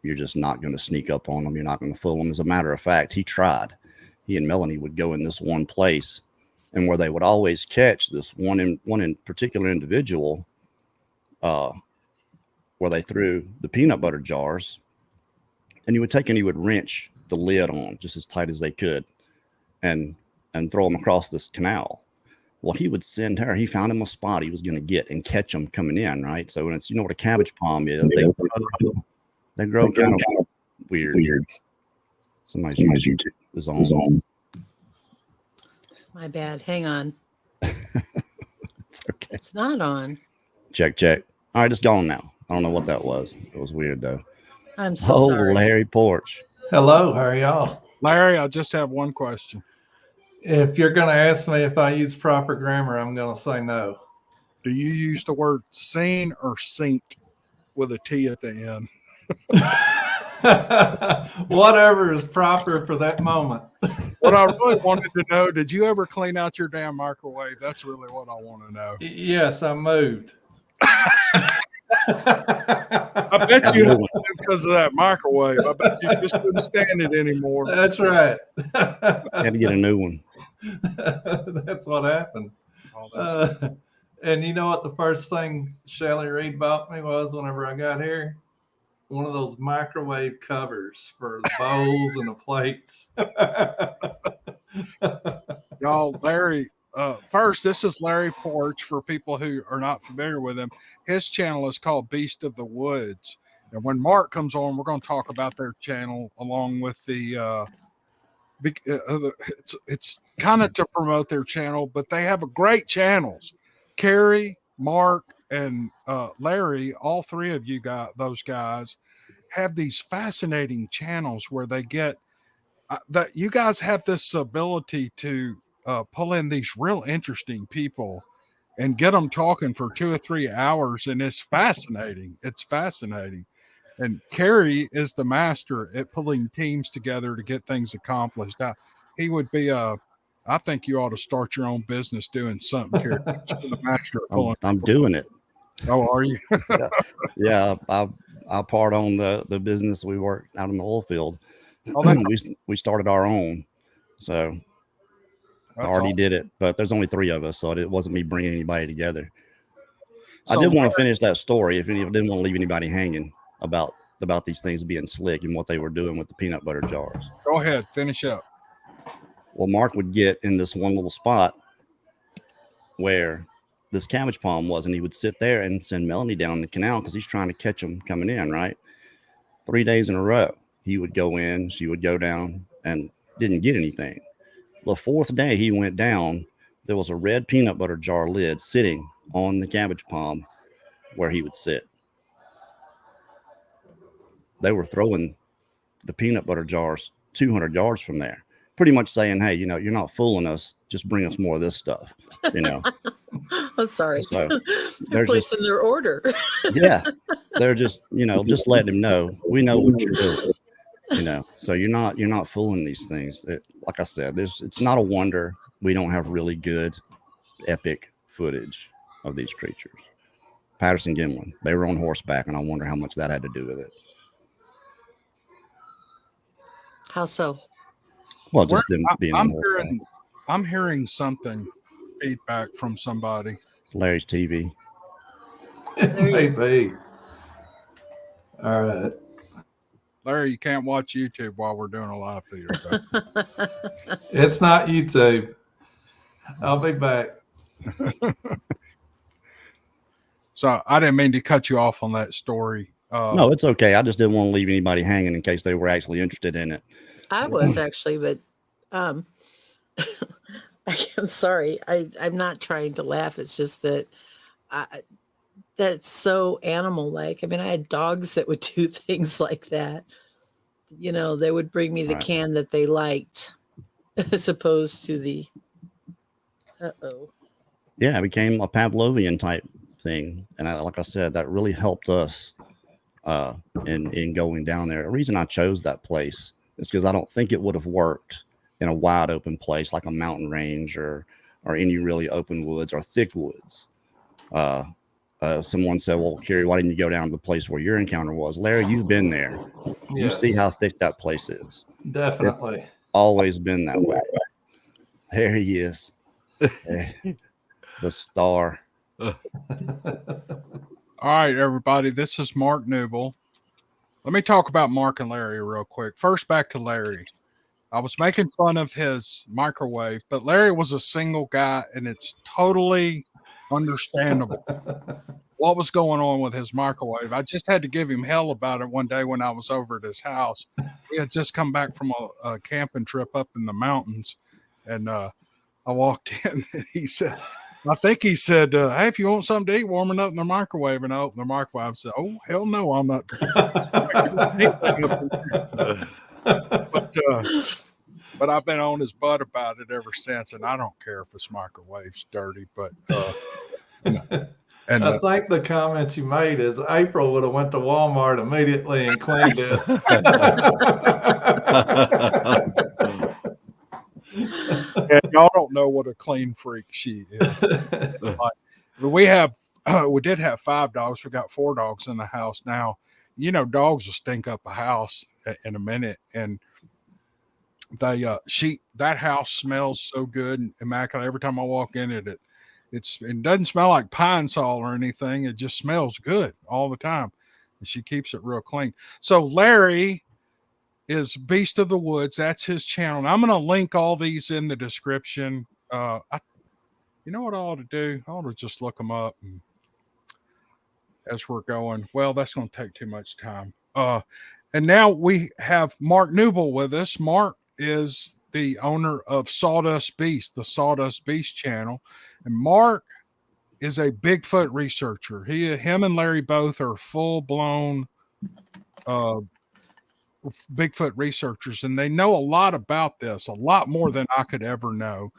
you're just not going to sneak up on them. You're not going to fool them. As a matter of fact, he tried. He and Melanie would go in this one place, and where they would always catch this one in particular individual, where they threw the peanut butter jars, and he would wrench the lid on just as tight as they could, and throw them across this canal. Well, he would send her. He found him a spot he was going to get and catch them coming in, right? So when it's what a cabbage palm is, they grow kind of weird. Somebody's YouTube is on. My bad. Hang on. It's okay. It's not on. Check. All right, it's gone now. I don't know what that was. It was weird though. I'm so sorry. Larry Porch. Hello, how are y'all? Larry, I just have one question. If you're going to ask me if I use proper grammar, I'm going to say no. Do you use the word seen or synced with a T at the end? Whatever is proper for that moment. What I really wanted to know, did you ever clean out your damn microwave? That's really what I want to know. Yes, I moved. I bet you because of that microwave. I bet you just couldn't stand it anymore. That's right. Had to get a new one. That's what happened. Oh, And you know what the first thing Shelly Reed bought me was whenever I got here? One of those microwave covers for the bowls and the plates. Y'all, Larry, first, this is Larry Porch for people who are not familiar with him. His channel is called Beast of the Woods. And when Mark comes on, we're going to talk about their channel along with the it's kind of to promote their channel, but they have a great channels. Kerry, Mark, and Larry, all three of you those guys have these fascinating channels where they get that you guys have this ability to pull in these real interesting people and get them talking for 2 or 3 hours, and it's fascinating. It's fascinating. And Kerry is the master at pulling teams together to get things accomplished. He would be I think you ought to start your own business doing something, Kerry. You're the master of pulling. I'm doing it. Oh, are you? Yeah, I part on the business. We work out in the oil field. Oh, we started our own, so I already did it. But there's only 3 of us, so it wasn't me bringing anybody together. So I did want to finish that story. If I didn't want to leave anybody hanging about these things being slick and what they were doing with the peanut butter jars. Go ahead, finish up. Well, Mark would get in this one little spot where this cabbage palm was, and he would sit there and send Melanie down the canal because he's trying to catch them coming in, right? 3 days in a row. He would go in, she would go down, and didn't get anything. The 4th day he went down, there was a red peanut butter jar lid sitting on the cabbage palm where he would sit. They were throwing the peanut butter jars 200 yards from there, pretty much saying, hey, you're not fooling us. Just bring us more of this stuff, Oh, sorry. So they're placing their order. Yeah. They're just letting him know, we know what you're doing, so you're not fooling these things. Like I said, it's not a wonder we don't have really good epic footage of these creatures. Patterson Gimlin, they were on horseback, and I wonder how much that had to do with it. How so? Well, just them being on horseback. I'm hearing something, feedback from somebody. It's Larry's TV. Maybe. All right. Larry, you can't watch YouTube while we're doing a live feed. Okay? It's not YouTube. I'll be back. So I didn't mean to cut you off on that story. No, it's okay. I just didn't want to leave anybody hanging in case they were actually interested in it. I was actually, but I'm sorry. I'm not trying to laugh. It's just that that's so animal-like. I mean, I had dogs that would do things like that. They would bring me the can that they liked as opposed to the Yeah, it became a Pavlovian type thing. And like I said, that really helped us in going down there. The reason I chose that place is because I don't think it would have worked in a wide open place like a mountain range or any really open woods or thick woods. Someone said, well, Kerry, why didn't you go down to the place where your encounter was? Larry, you've been there. Yes. You see how thick that place is. Definitely. It's always been that way. There he is. The star. All right, everybody. This is Mark Newbill. Let me talk about Mark and Larry real quick. First, back to Larry. I was making fun of his microwave, but Larry was a single guy, and it's totally understandable what was going on with his microwave. I just had to give him hell about it one day when I was over at his house. We had just come back from a camping trip up in the mountains, and I walked in, and he said, hey, if you want something to eat, warming up in the microwave. And I opened the microwave and said, oh, hell no, I'm not. But I've been on his butt about it ever since, and I don't care if his microwave's dirty. But and I think the comment you made is April would have went to Walmart immediately and cleaned it. And y'all don't know what a clean freak she is. We did have 5 dogs. We got 4 dogs in the house now. Dogs will stink up a house in a minute, and that house smells so good and immaculate. Every time I walk in it doesn't smell like pine sol or anything. It just smells good all the time, and she keeps it real clean. So Larry is Beast of the Woods. That's his channel. And I'm going to link all these in the description. You know what I ought to do? I ought to just look them up and, as we're going. Well, that's going to take too much time. And now we have Mark Newbill with us. Mark is the owner of Sawdust Beast, the Sawdust Beast channel. And Mark is a Bigfoot researcher. Him and Larry both are full-blown Bigfoot researchers, and they know a lot about this, a lot more than I could ever know.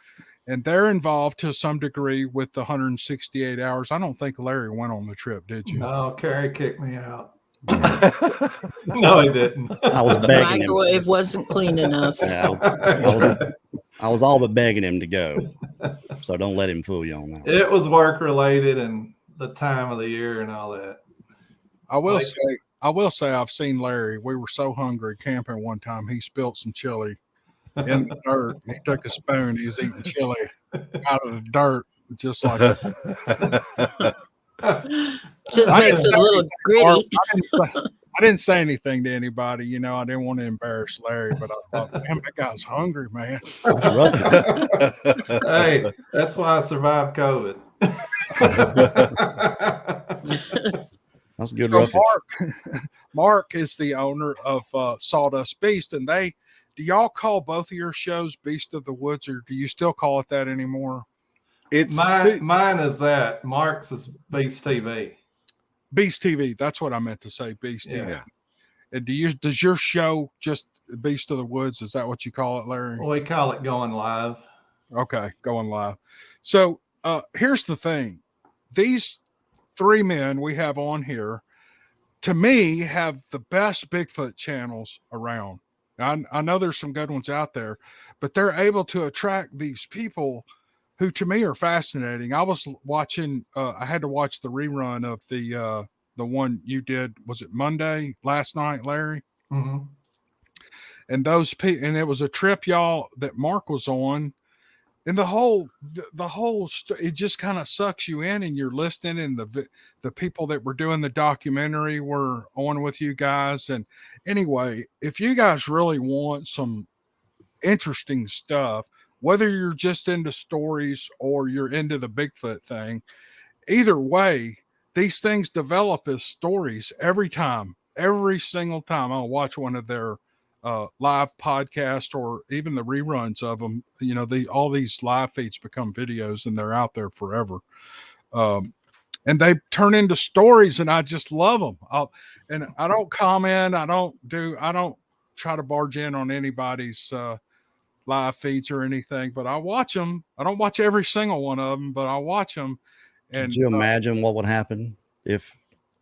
And they're involved to some degree with the 168 hours. I don't think Larry went on the trip, did you? No, Kerry kicked me out. No, he didn't. I was begging him. Microwave wasn't clean enough. Yeah, I was all but begging him to go. So don't let him fool you on that. It was work related and the time of the year and all that. I will say I've seen Larry. We were so hungry camping one time, he spilled some chili in the dirt. He took a spoon, he was eating chili out of the dirt, just like Just makes it a little gritty. I didn't say anything to anybody, you know. I didn't want to embarrass Larry, but I thought, damn, that guy's hungry, man. Hey, that's why I survived COVID. That's good. So Mark is the owner of Sawdust Beast, and do y'all call both of your shows Beast of the Woods, or do you still call it that anymore? It's mine is that. Mark's is Beast TV. Beast TV. That's what I meant to say. Beast TV. Yeah. And does your show just Beast of the Woods? Is that what you call it, Larry? We call it Going Live. Okay, Going Live. So here's the thing. These three men we have on here, to me, have the best Bigfoot channels around. I know there's some good ones out there, but they're able to attract these people who to me are fascinating. I was watching, I had to watch the rerun of the one you did, was it Monday last night, Larry? Mm-hmm. And and it was a trip, y'all, that Mark was on. And the whole it just kind of sucks you in, and you're listening, and the people that were doing the documentary were on with you guys. And anyway, if you guys really want some interesting stuff, whether you're just into stories or you're into the Bigfoot thing, either way, these things develop as stories every single time I'll watch one of their live podcast or even the reruns of them. You know, all these live feeds become videos and they're out there forever. And they turn into stories, and I just love them. And I don't comment. I don't try to barge in on anybody's live feeds or anything, but I watch them. I don't watch every single one of them, but I watch them. And could you imagine what would happen if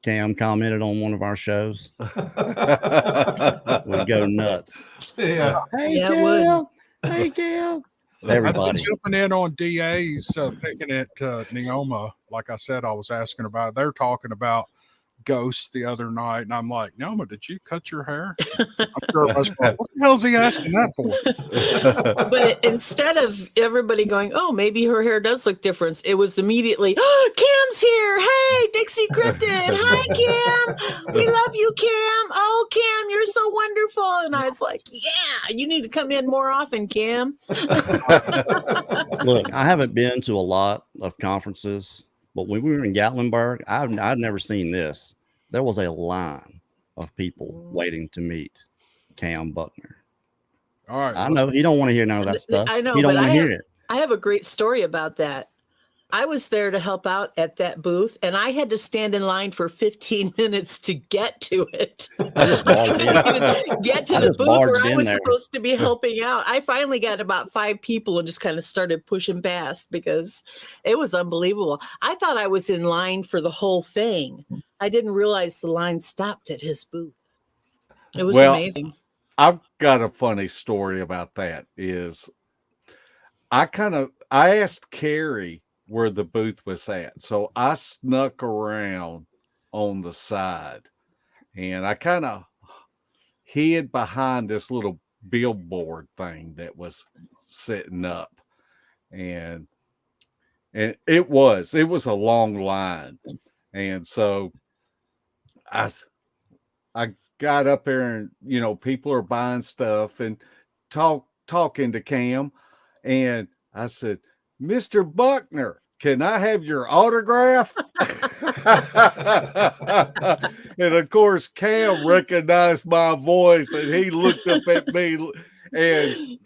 Cam commented on one of our shows? We'd go nuts. Yeah. Hey, Yeah, Cam. Hey, Cam. Everybody. I've been jumping in on DA's picking at Neoma. Like I said, I was asking about. They're talking about ghosts the other night, and I'm like, Neoma, did you cut your hair? I'm sure I was like, what the hell is he asking that for? But instead of everybody going, oh, maybe her hair does look different, it was immediately, oh, Cam's here. Hey, Dixie Cryptid. Hi, Cam. We love you, Cam. Oh, Cam, you're so wonderful. And I was like, yeah, you need to come in more often, Cam. Look, I haven't been to a lot of conferences, but when we were in Gatlinburg, I'd never seen this. There was a line of people waiting to meet Cam Buckner. All right. I know he don't want to hear none of that stuff. I know, he don't but want to hear it. I have a great story about that. I was there to help out at that booth, and I had to stand in line for 15 minutes to get to it. I just barged in. Get to I the just booth where barged I in was there. supposed to be helping out. I finally got about 5 people and just kind of started pushing past because it was unbelievable. I thought I was in line for the whole thing. I didn't realize the line stopped at his booth. It was amazing. I've got a funny story about that. I asked Kerry where the booth was at, so I snuck around on the side, and I kind of hid behind this little billboard thing that was sitting up, and it was a long line, and so I got up there, and people are buying stuff and talking to Cam, and I said, Mr. Buckner, can I have your autograph? And of course, Cam recognized my voice and he looked up at me and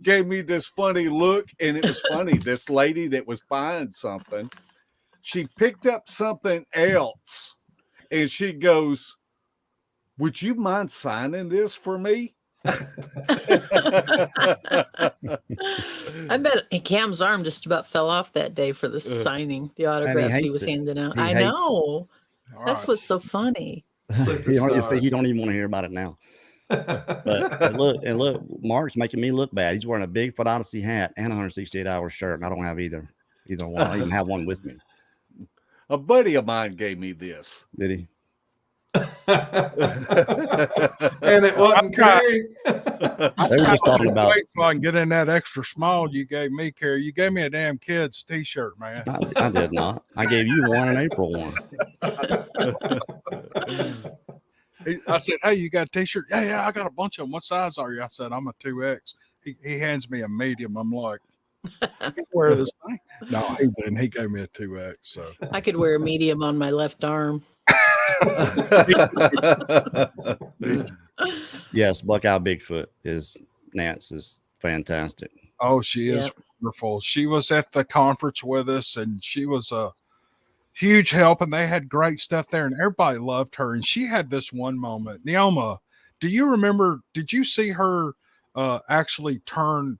gave me this funny look. And it was funny. This lady that was buying something, she picked up something else and she goes, "Would you mind signing this for me?" I bet Cam's arm just about fell off that day for the signing, the autographs he hates was it. handing out. He I hates it. know. All That's right. what's so funny. You see, you don't even want to hear about it now. But and look, Mark's making me look bad. He's wearing a Bigfoot Odyssey hat and a 168-hour shirt, and I don't have either one. I don't even have one with me. A buddy of mine gave me this. Did he? And it wasn't Kerry. They were just talking about. Wait till I can get in that extra small you gave me, Kerry. You gave me a damn kid's t-shirt, man. I did not. I gave you one and April one. I said, "Hey, you got a t-shirt?" Yeah, I got a bunch of them. What size are you? I said, "I'm a 2X." He hands me a medium. I'm like, "I can wear this thing." No, he didn't. He gave me a 2X. So I could wear a medium on my left arm. Yes, Buckeye Bigfoot is Nance is fantastic. oh, she is Yep. wonderful. She was at the conference with us, and she was a huge help. And they had great stuff there, and everybody loved her. And she had this one moment. Neoma, do you remember? Did you see her actually turn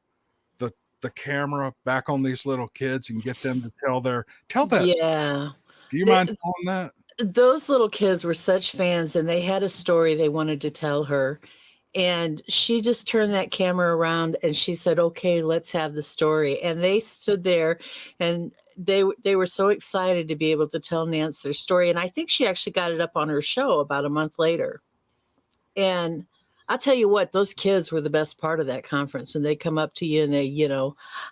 the camera back on these little kids and get them to tell that? Yeah. Do you mind telling that? Those little kids were such fans, and they had a story they wanted to tell her. And she just turned that camera around and she said, "Okay, let's have the story." And they stood there and they were so excited to be able to tell Nance their story. And I think she actually got it up on her show about a month later. And I'll tell you what, those kids were the best part of that conference. And they come up to you and they,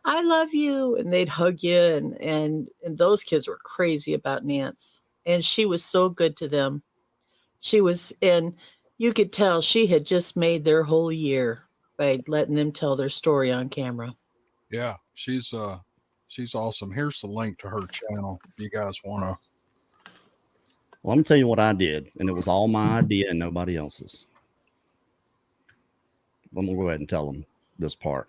"I love you," and they'd hug you. And those kids were crazy about Nance. And she was so good to them. And you could tell she had just made their whole year by letting them tell their story on camera. Yeah, she's awesome. Here's the link to her channel. If you guys want to. Well, let me tell you what I did, and it was all my idea and nobody else's. Let me go ahead and tell them this part.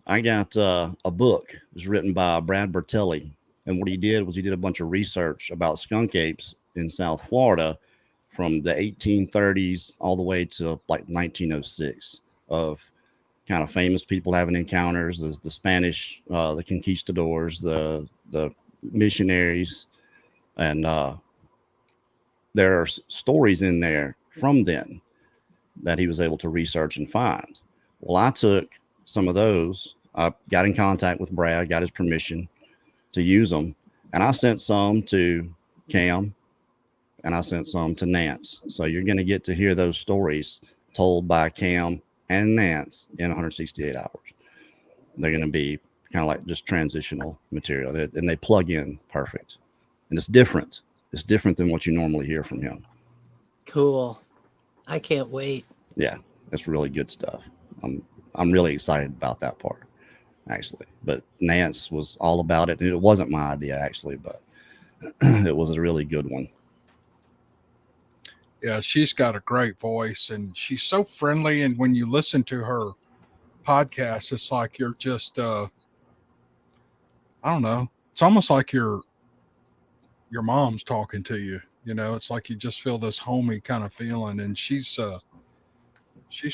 I got a book. It was written by Brad Bertelli, and what he did was he did a bunch of research about skunk apes in South Florida from the 1830s all the way to like 1906 of kind of famous people having encounters, the Spanish, the conquistadors, the missionaries, and there are stories in there from then that he was able to research and find. Well, I took some of those. I got in contact with Brad, got his permission to use them, and I sent some to Cam, and I sent some to Nance. So you're going to get to hear those stories told by Cam and Nance in 168 hours. They're going to be kind of like just transitional material, and they plug in perfect. And it's different. It's different than what you normally hear from him. Cool. I can't wait. Yeah, it's really good stuff. I'm really excited about that part, actually. But Nance was all about it. And it wasn't my idea, actually, but it was a really good one. Yeah, she's got a great voice, and she's so friendly. And when you listen to her podcast, it's like you're just I don't know. It's almost like your mom's talking to you. It's like you just feel this homey kind of feeling. And she's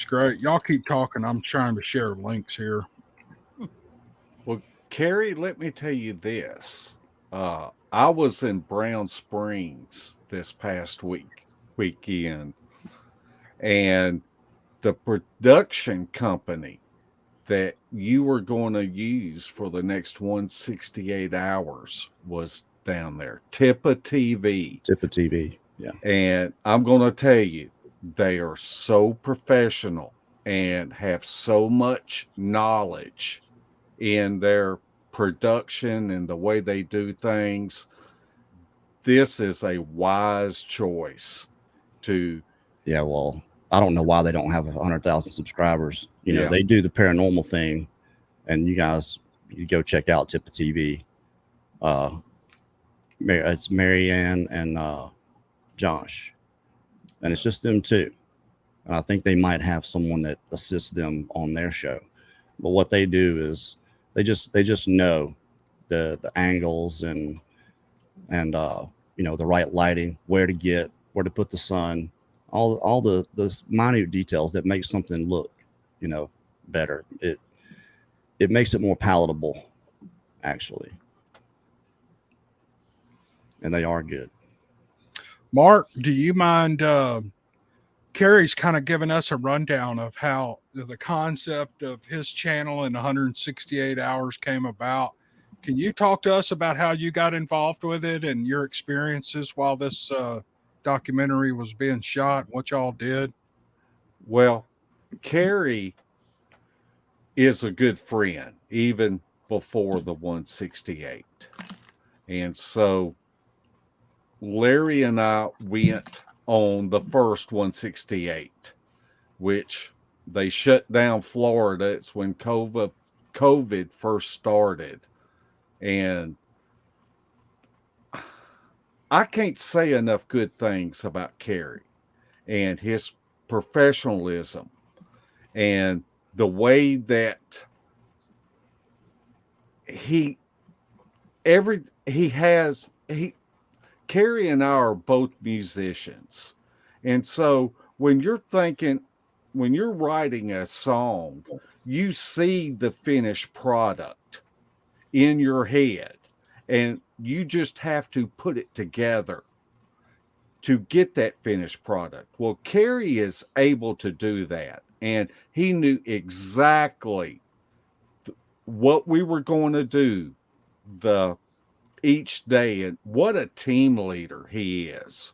great. Y'all keep talking. I'm trying to share links here. Well, Kerry, let me tell you this. I was in Brown Springs this past weekend, and the production company that you were going to use for the next 168 hours was down there. Tippa TV. Yeah. And I'm going to tell you, they are so professional and have so much knowledge in their production and the way they do things. This is a wise choice to. Yeah, well, I don't know why they don't have 100,000 subscribers. Yeah. They do the paranormal thing, and you guys you go check out Tip of TV. It's Marianne and Josh, and it's just them two. And I think they might have someone that assists them on their show. But what they do is they just know the angles and you know, the right lighting, where to put the sun, all the minute details that make something look, you know, better. It makes it more palatable, actually. And they are good. Mark, do you mind? Kerry's kind of giving us a rundown of how the concept of his channel in 168 hours came about. Can you talk to us about how you got involved with it and your experiences while this documentary was being shot, what y'all did? Well, Kerry is a good friend, even before the 168. And so Larry and I went on the first 168, which they shut down Florida. It's when COVID first started. And I can't say enough good things about Kerry and his professionalism and the way that Kerry and I are both musicians. And so when you're writing a song, you see the finished product in your head, and you just have to put it together to get that finished product. Well, Kerry is able to do that, and he knew exactly what we were going to do each day, and what a team leader he is.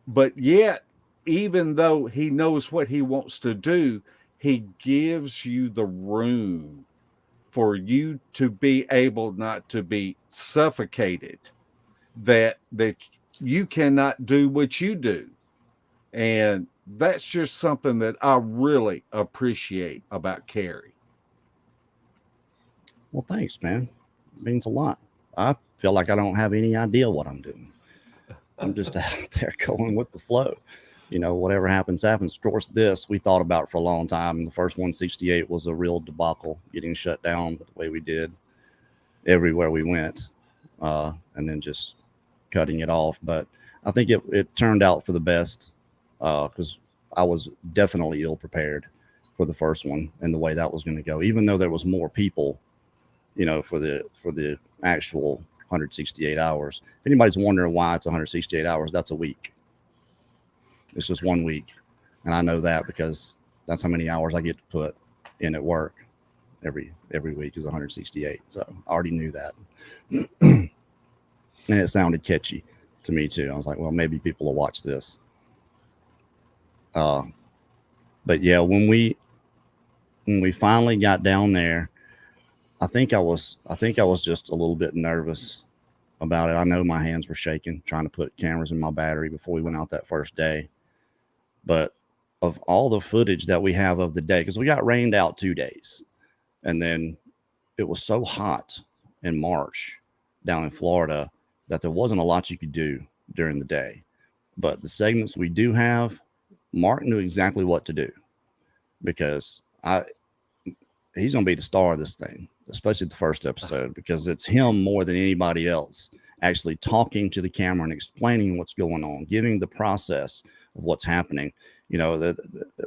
But yet, even though he knows what he wants to do, he gives you the room for you to be able not to be suffocated, that you cannot do what you do. And that's just something that I really appreciate about Kerry. Well, thanks, man. It means a lot. I feel like I don't have any idea what I'm doing. I'm just out there going with the flow. You know, whatever happens, happens. Of course, we thought about for a long time. The first 168 was a real debacle, getting shut down the way we did everywhere we went, and then just cutting it off. But I think it turned out for the best, because I was definitely ill prepared for the first one and the way that was going to go. Even though there was more people, you know, for the actual 168 hours. If anybody's wondering why it's 168 hours, that's a week. It's just 1 week. And I know that because that's how many hours I get to put in at work every week is 168. So I already knew that. And it sounded catchy to me too. I was like, well, maybe people will watch this. But yeah, when we finally got down there, I think I was just a little bit nervous about it. I know my hands were shaking trying to put cameras in my battery before we went out that first day. But of all the footage that we have of the day, because we got rained out 2 days, and then it was so hot in March down in Florida that there wasn't a lot you could do during the day. But the segments we do have, Mark knew exactly what to do, because he's going to be the star of this thing, especially the first episode, because it's him more than anybody else actually talking to the camera and explaining what's going on, giving the process of what's happening. You know,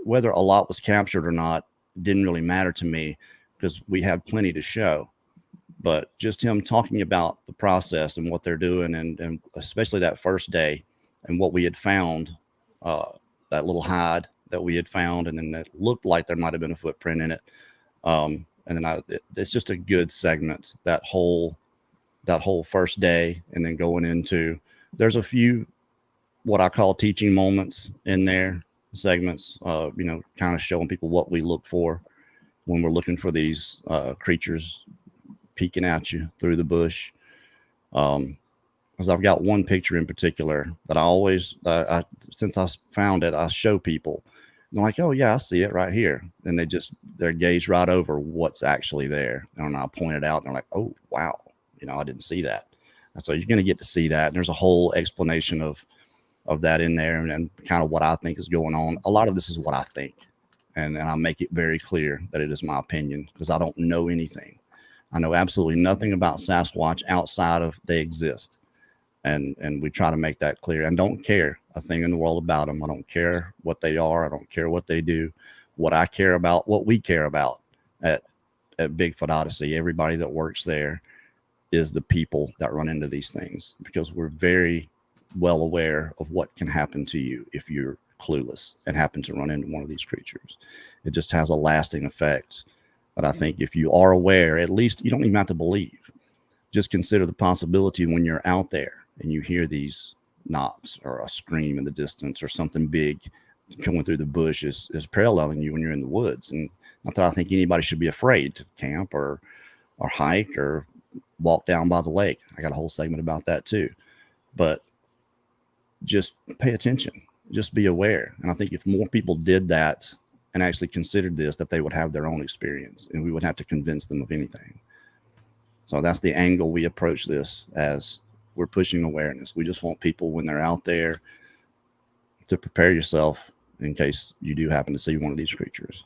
whether a lot was captured or not didn't really matter to me, because we had plenty to show. But just him talking about the process and what they're doing, and especially that first day and what we had found, that little hide that we had found, and then it looked like there might have been a footprint in it. And then it's just a good segment, that whole first day. And then going into, there's a few what I call teaching moments in there, segments, you know, kind of showing people what we look for when we're looking for these creatures peeking at you through the bush. Because I've got one picture in particular that I always, since I found it, I show people. they're like, oh yeah, I see it right here. And they gaze right over what's actually there. And I point it out and they're like, oh wow, I didn't see that. And so you're going to get to see that. And there's a whole explanation of that in there and kind of what I think is going on. A lot of this is what I think. And I make it very clear that it is my opinion because I don't know anything. I know absolutely nothing about Sasquatch outside of they exist. And we try to make that clear and don't care a thing in the world about them. I don't care what they are. I don't care what they do. What I care about, what we care about at Bigfoot Odyssey, everybody that works there is the people that run into these things because we're very well aware of what can happen to you if you're clueless and happen to run into one of these creatures. It just has a lasting effect. But I think if you are aware, at least you don't even have to believe. Just consider the possibility when you're out there and you hear these knocks or a scream in the distance or something big coming through the bush is paralleling you when you're in the woods. And not that I think anybody should be afraid to camp or hike or walk down by the lake. I got a whole segment about that too. But just pay attention. Just be aware. And I think if more people did that and actually considered this, that they would have their own experience and we would have to convince them of anything. So that's the angle we approach this as. We're pushing awareness. We just want people when they're out there to prepare yourself in case you do happen to see one of these creatures.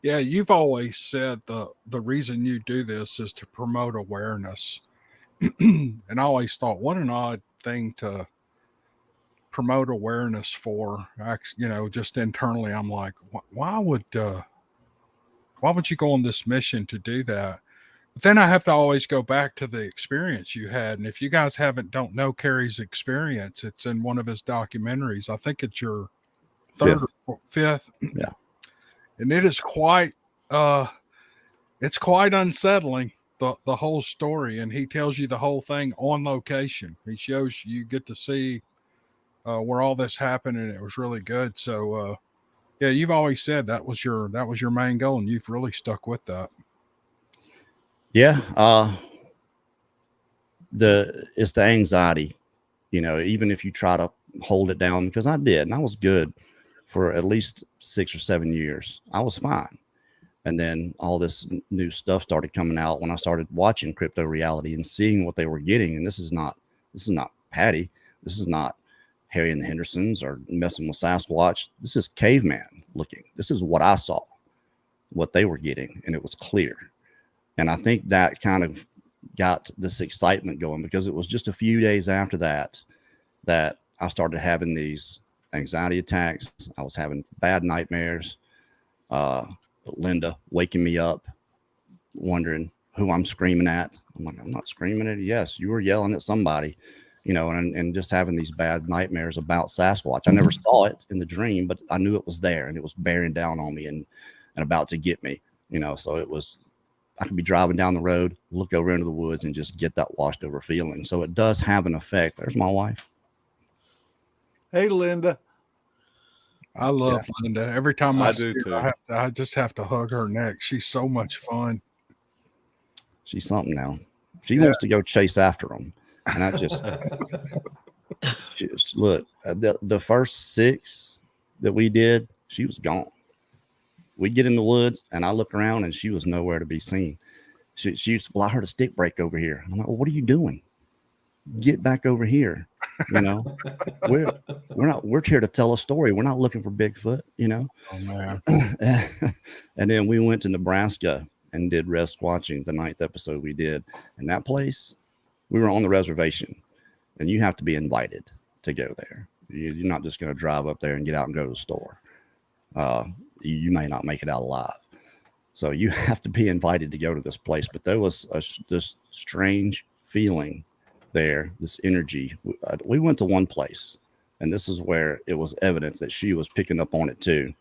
Yeah, you've always said the reason you do this is to promote awareness. And I always thought, what an odd thing to promote awareness for. Just internally, I'm like, why would you go on this mission to do that? But then I have to always go back to the experience you had. And if you guys don't know Kerry's experience, it's in one of his documentaries. I think it's your fifth. Yeah. And it is quite unsettling, the whole story. And he tells you the whole thing on location. He shows you get to see where all this happened, and it was really good. So yeah, you've always said that was your main goal, and you've really stuck with that. Yeah. It's the anxiety, even if you try to hold it down, because I did, and I was good for at least 6 or 7 years. I was fine. And then all this new stuff started coming out when I started watching Crypto Reality and seeing what they were getting. And this is not Patty. This is not Harry and the Hendersons or messing with Sasquatch. This is caveman looking. This is what I saw, what they were getting. And it was clear. And I think that kind of got this excitement going because it was just a few days after that I started having these anxiety attacks. I was having bad nightmares. Linda waking me up, wondering who I'm screaming at. I'm like, I'm not screaming at you. Yes, you were yelling at somebody, and just having these bad nightmares about Sasquatch. I never saw it in the dream, but I knew it was there and it was bearing down on me and about to get me, so it was. I could be driving down the road, look over into the woods and just get that washed over feeling. So it does have an effect. There's my wife. Hey, Linda. I love Linda. Every time I see do her, too. I just have to hug her neck. She's so much fun. She's something now. She wants to go chase after them. And I just, look, the first 6 that we did, she was gone. We'd get in the woods and I look around and she was nowhere to be seen. She well, I heard a stick break over here. I'm like, well, what are you doing? Get back over here. We're here to tell a story. We're not looking for Bigfoot, Oh man. And then we went to Nebraska and did rest watching, the 9th episode we did. And that place, we were on the reservation and you have to be invited to go there. You're not just going to drive up there and get out and go to the store. You may not make it out alive. So you have to be invited to go to this place. But there was this strange feeling there, this energy. We went to one place, and this is where it was evident that she was picking up on it too.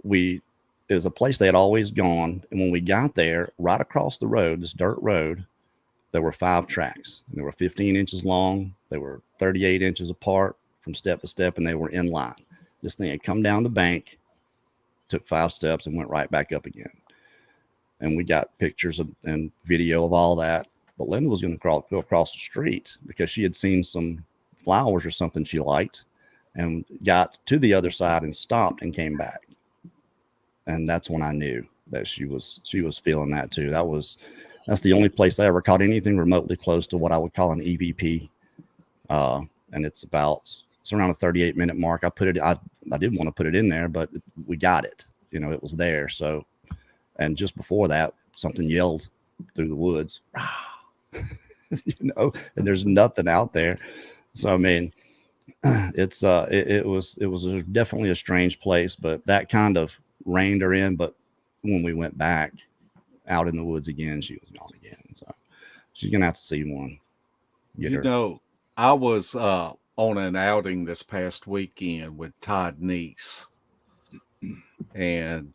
It was a place they had always gone. And when we got there, right across the road, this dirt road, there were 5 tracks. They were 15 inches long. They were 38 inches apart from step to step, and they were in line. This thing had come down the bank, took 5 steps and went right back up again. And we got pictures and video of all that. But Linda was going to go across the street because she had seen some flowers or something she liked. and got to the other side and stopped and came back. And that's when I knew that she was feeling that too. That's the only place I ever caught anything remotely close to what I would call an EVP. And it's around a 38-minute mark. I didn't want to put it in there, but we got it. You know, it was there. So, and just before that, something yelled through the woods, you know, and there's nothing out there. So, I mean, it was definitely a strange place, but that kind of reined her in. But when we went back out in the woods again, she was gone again. So she's going to have to see one. You know, I was on an outing this past weekend with Todd Neese, and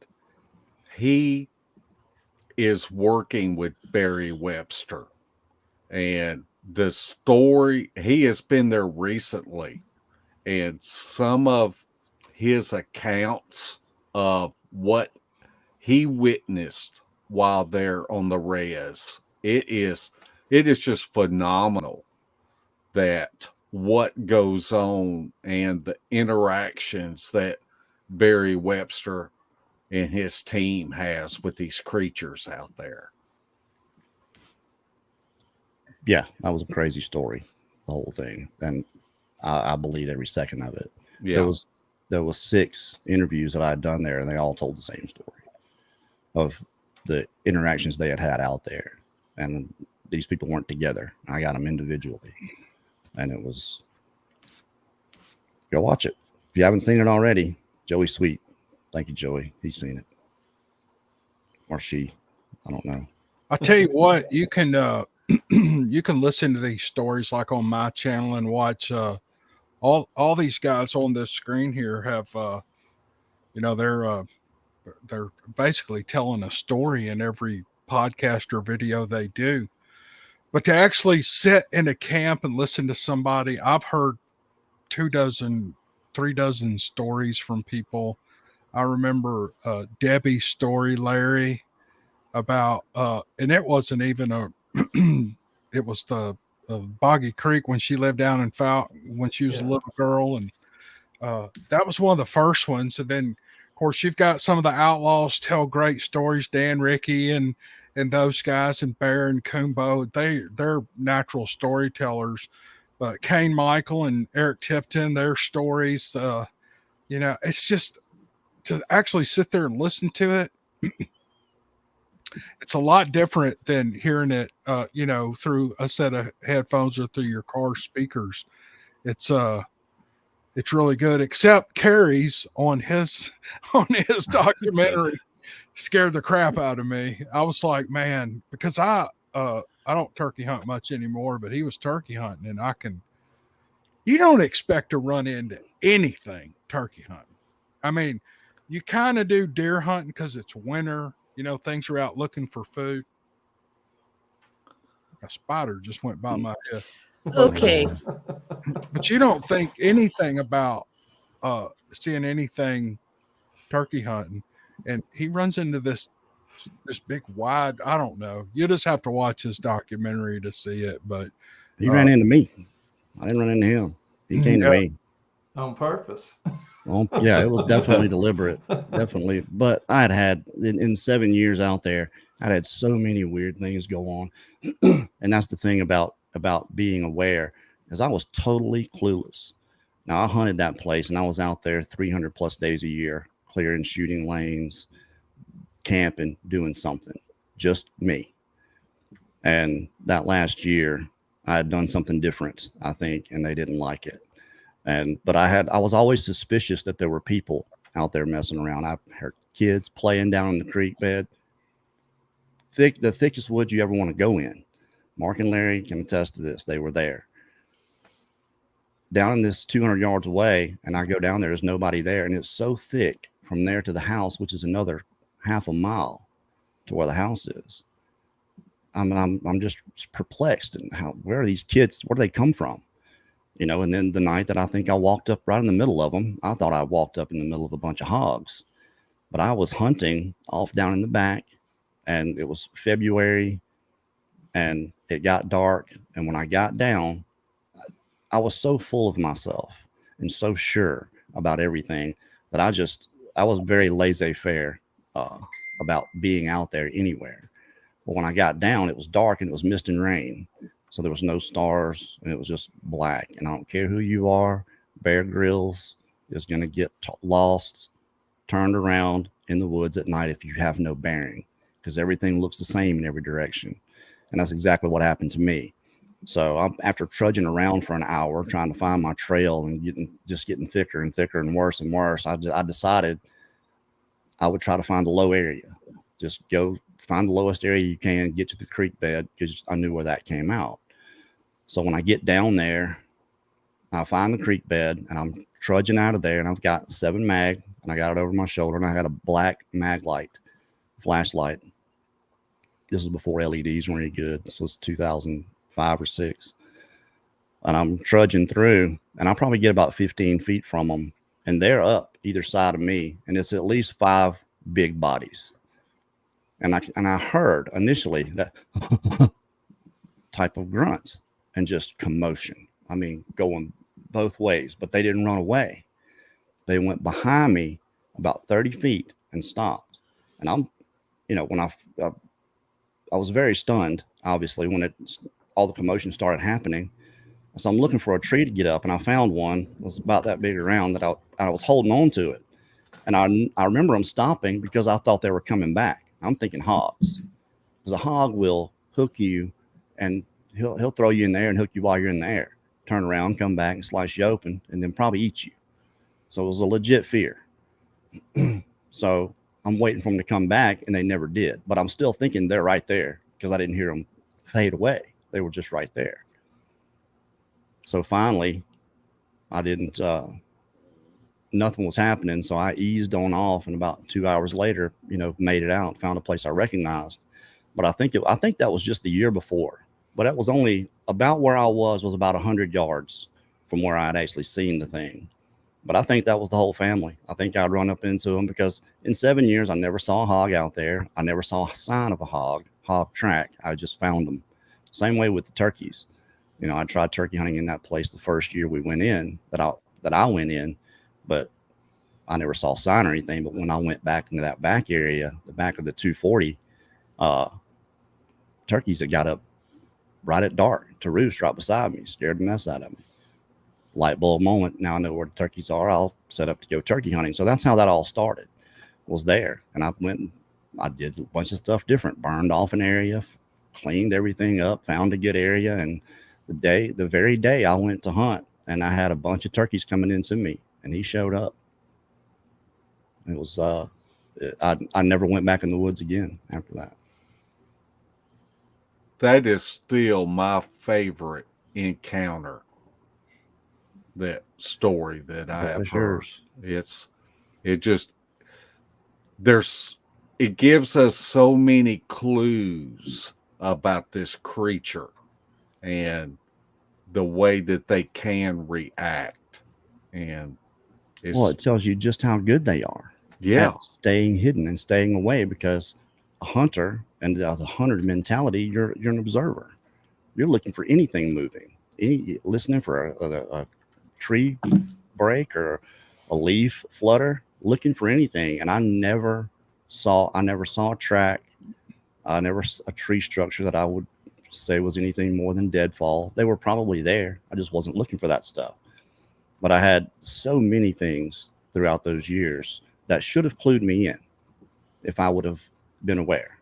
he is working with Barry Webster. And the story, he has been there recently, and some of his accounts of what he witnessed while they're on the res, it is just phenomenal that what goes on and the interactions that Barry Webster and his team has with these creatures out there. Yeah, that was a crazy story, the whole thing. And I believed every second of it. Yeah. There was 6 interviews that I had done there, and they all told the same story of the interactions they had out there. And these people weren't together. I got them individually. And it was, go watch it. If you haven't seen it already, Joey Sweet. Thank you, Joey. He's seen it. Or she. I don't know. I tell you what, you can you can listen to these stories like on my channel and watch all these guys on this screen here have you know, they're basically telling a story in every podcast or video they do. But to actually sit in a camp and listen to somebody, I've heard 3 dozen stories from people. I remember Debbie's story, Larry, about and it wasn't even it was the Boggy Creek when she lived down in when she was a little girl, and that was one of the first ones. And then, of course, you've got some of the outlaws tell great stories, Dan Rickey and those guys, and Bear and Kumbo. They're natural storytellers. But Kane Michael and Eric Tipton, their stories, you know, it's just to actually sit there and listen to it. It's a lot different than hearing it, you know, through a set of headphones or through your car speakers. It's really good. Except Kerry's on his documentary scared the crap out of me. I was like, man, because I don't turkey hunt much anymore, but he was turkey hunting, and you don't expect to run into anything turkey hunting. I mean, you kind of do deer hunting because it's winter. You know, things are out looking for food. A spider just went by my head. Okay. But you don't think anything about seeing anything turkey hunting. And he runs into this big wide, I don't know. You just have to watch his documentary to see it. But he ran into me. I didn't run into him. He came to me. On purpose. Well, yeah, it was definitely deliberate. Definitely. But I had in 7 years out there, I'd had so many weird things go on. And that's the thing about being aware, is I was totally clueless. Now, I hunted that place, and I was out there 300 plus days a year, clearing, shooting lanes, camping, doing something. Just me. And that last year, I had done something different, I think, and they didn't like it. But I was always suspicious that there were people out there messing around. I heard kids playing down in the creek bed. The thickest woods you ever want to go in. Mark and Larry can attest to this. They were there. Down in this 200 yards away, and I go down there, there's nobody there. And it's so thick from there to the house, which is another half a mile to where the house is. I'm just perplexed. And where are these kids? Where do they come from? You know, and then the night that I think I walked up right in the middle of them, I thought I walked up in the middle of a bunch of hogs, but I was hunting off down in the back, and it was February, and it got dark. And when I got down, I was so full of myself. and so sure about everything that I was very laissez-faire about being out there anywhere. But when I got down, it was dark and it was mist and rain. So there was no stars and it was just black. And I don't care who you are, Bear Grylls is going to get lost, turned around in the woods at night if you have no bearing, because everything looks the same in every direction. And that's exactly what happened to me. So after trudging around for an hour trying to find my trail and getting thicker and thicker and worse, I decided I would try to find the low area. Just go find the lowest area you can, get to the creek bed, because I knew where that came out. So when I get down there, I find the creek bed and I'm trudging out of there, and I've got 7 mag and I got it over my shoulder, and I had a black mag light flashlight. This was before LEDs were any good. This was 2005 or 6. And I'm trudging through, and I probably get about 15 feet from them, and they're up either side of me, and it's at least 5 big bodies. And I heard initially that type of grunt and just commotion. I mean, going both ways, but they didn't run away. They went behind me about 30 feet and stopped. And I'm, when I was very stunned, obviously, when all the commotion started happening. So I'm looking for a tree to get up, and I found one. It was about that big around that I was holding on to it. And I remember them stopping because I thought they were coming back. I'm thinking hogs, because a hog will hook you, and he'll throw you in there and hook you while you're in the air, turn around, come back and slice you open, and then probably eat you. So it was a legit fear. So I'm waiting for them to come back, and they never did. But I'm still thinking they're right there because I didn't hear them fade away. They were just right there. So finally, I didn't, nothing was happening. So I eased on off, and about 2 hours later, made it out, found a place I recognized. But I think that was just the year before. But that was only about where I was about 100 yards from where I had actually seen the thing. But I think that was the whole family. I think I'd run up into them because in 7 years, I never saw a hog out there. I never saw a sign of a hog track. I just found them. Same way with the turkeys. I tried turkey hunting in that place the first year we went in, that I went in, but I never saw a sign or anything. But when I went back into that back area, the back of the 240, turkeys that got up right at dark to roost right beside me, scared the mess out of me. Light bulb moment. Now I know where the turkeys are. I'll set up to go turkey hunting. So that's how that all started, was there. And I went and I did a bunch of stuff different, burned off an area, cleaned everything up, found a good area. And the very day I went to hunt, and I had a bunch of turkeys coming into me, and he showed up. It was, I never went back in the woods again after that. That is still my favorite encounter. That story that I have heard. It gives us so many clues about this creature and the way that they can react. And it tells you just how good they are. Yeah. At staying hidden and staying away, because a hunter and the hunter mentality, you're an observer. You're looking for anything moving, listening for a tree break or a leaf flutter, looking for anything. And I never saw a track, never a tree structure that I would say was anything more than deadfall. They were probably there. I just wasn't looking for that stuff. But I had so many things throughout those years that should have clued me in if I would have been aware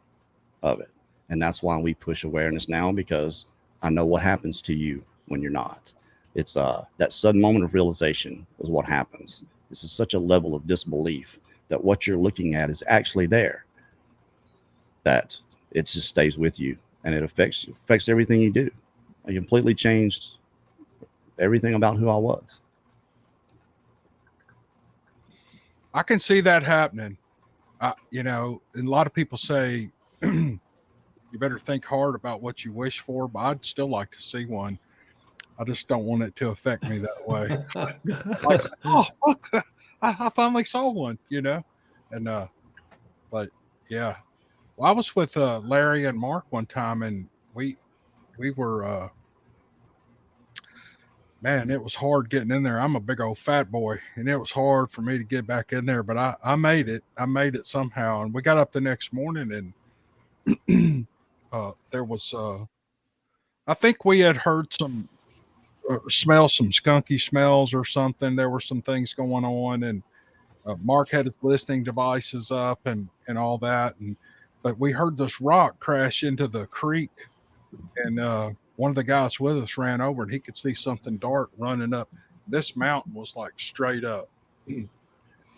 of it. And that's why we push awareness now, because I know what happens to you when you're not. It's that sudden moment of realization is what happens. This is such a level of disbelief that what you're looking at is actually there, that it just stays with you, and it affects everything you do. I completely changed everything about who I was. I can see that happening. And a lot of people say you better think hard about what you wish for, but I'd still like to see one. I just don't want it to affect me that way. Like, oh, look, I finally saw one, and but yeah. Well, I was with Larry and Mark one time, and we were man, it was hard getting in there. I'm a big old fat boy, and it was hard for me to get back in there, but I made it. I made it somehow. And we got up the next morning, and there was, I think we had heard some, smell some skunky smells or something. There were some things going on, and Mark had his listening devices up and all that. But we heard this rock crash into the creek, and one of the guys with us ran over, and he could see something dark running up. This mountain was like straight up,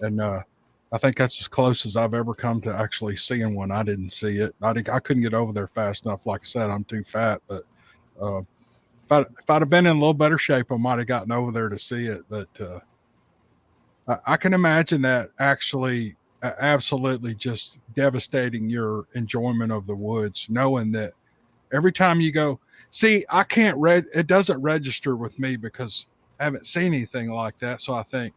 and I think that's as close as I've ever come to actually seeing one. I didn't see it. I couldn't get over there fast enough. Like I said, I'm too fat. But if I'd have been in a little better shape, I might have gotten over there to see it. But I can imagine that actually absolutely just devastating your enjoyment of the woods, knowing that every time you go, see, I can't read, it doesn't register with me because I haven't seen anything like that. So I think,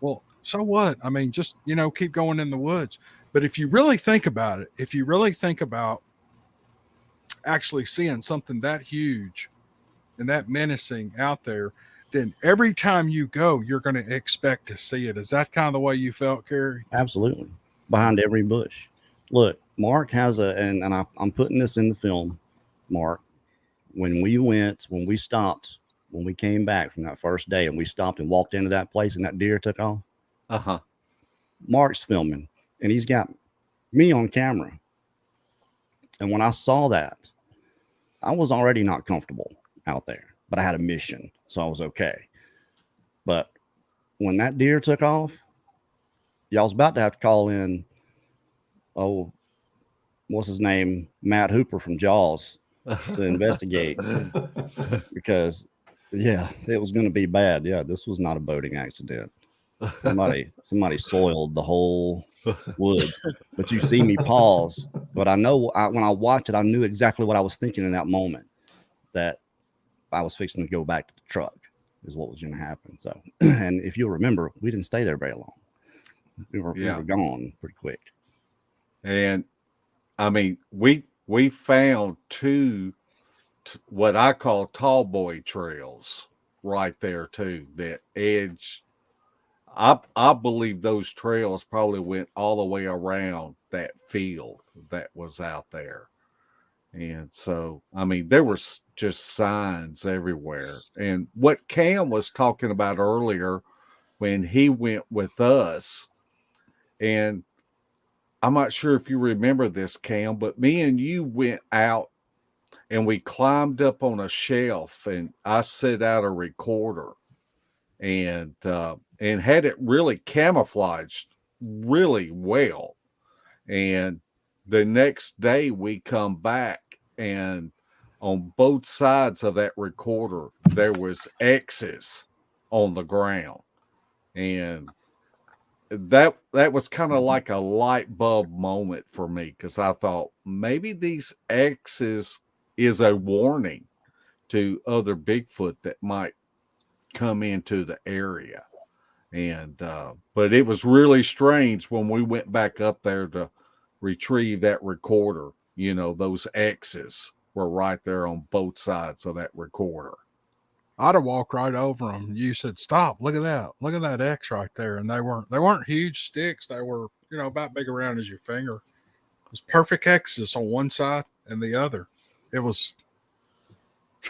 well, so what? I mean, just, keep going in the woods. But if you really think about it, if you really think about actually seeing something that huge and that menacing out there, then every time you go, you're going to expect to see it. Is that kind of the way you felt, Kerry? Absolutely. Behind every bush. Look, Mark has and I'm putting this in the film, Mark. When we stopped, when we came back from that first day and we stopped and walked into that place and that deer took off. Uh-huh. Mark's filming and he's got me on camera. And when I saw that, I was already not comfortable out there, but I had a mission, so I was okay. But when that deer took off, y'all was about to have to call in, what's his name? Matt Hooper from Jaws to investigate because, yeah, it was going to be bad. Yeah, this was not a boating accident. Somebody soiled the whole woods. But you see me pause. But I know when I watched it, I knew exactly what I was thinking in that moment, that I was fixing to go back to the truck is what was going to happen. So, and if you'll remember, we didn't stay there very long. We were gone pretty quick. And I mean, we found two what I call tall boy trails right there too, that edge. I believe those trails probably went all the way around that field that was out there. And so, I mean, there was just signs everywhere. And what Cam was talking about earlier when he went with us, and I'm not sure if you remember this, Cam, but me and you went out and we climbed up on a shelf and I set out a recorder and had it really camouflaged really well. And the next day we come back and on both sides of that recorder, there was X's on the ground. And that was kind of like a light bulb moment for me, because I thought maybe these X's is a warning to other Bigfoot that might come into the area. And but it was really strange when we went back up there to retrieve that recorder. Those X's were right there on both sides of that recorder. I'd have walked right over them. You said, "Stop! Look at that X right there." And they weren't huge sticks. They were, about big around as your finger. It was perfect X's on one side and the other. It was,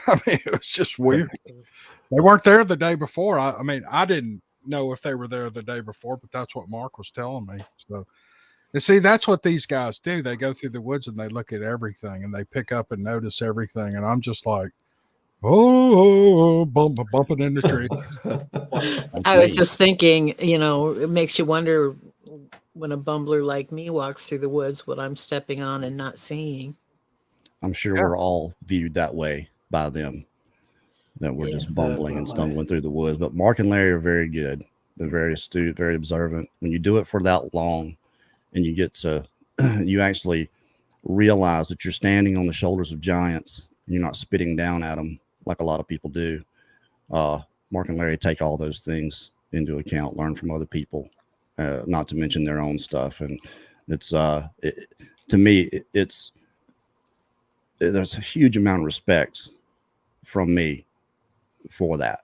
it was just weird. They weren't there the day before. I didn't know if they were there the day before, but that's what Mark was telling me. So, and see, that's what these guys do. They go through the woods and they look at everything and they pick up and notice everything. And I'm just like, bumping in the tree. I was just thinking, it makes you wonder when a bumbler like me walks through the woods, what I'm stepping on and not seeing. I'm sure we're all viewed that way by them, that we're just bumbling and stumbling through the woods. But Mark and Larry are very good. They're very astute, very observant. When you do it for that long and you get to, you actually realize that you're standing on the shoulders of giants and you're not spitting down at them like a lot of people do. Mark and Larry take all those things into account, learn from other people, not to mention their own stuff. And it's, to me, there's a huge amount of respect from me for that.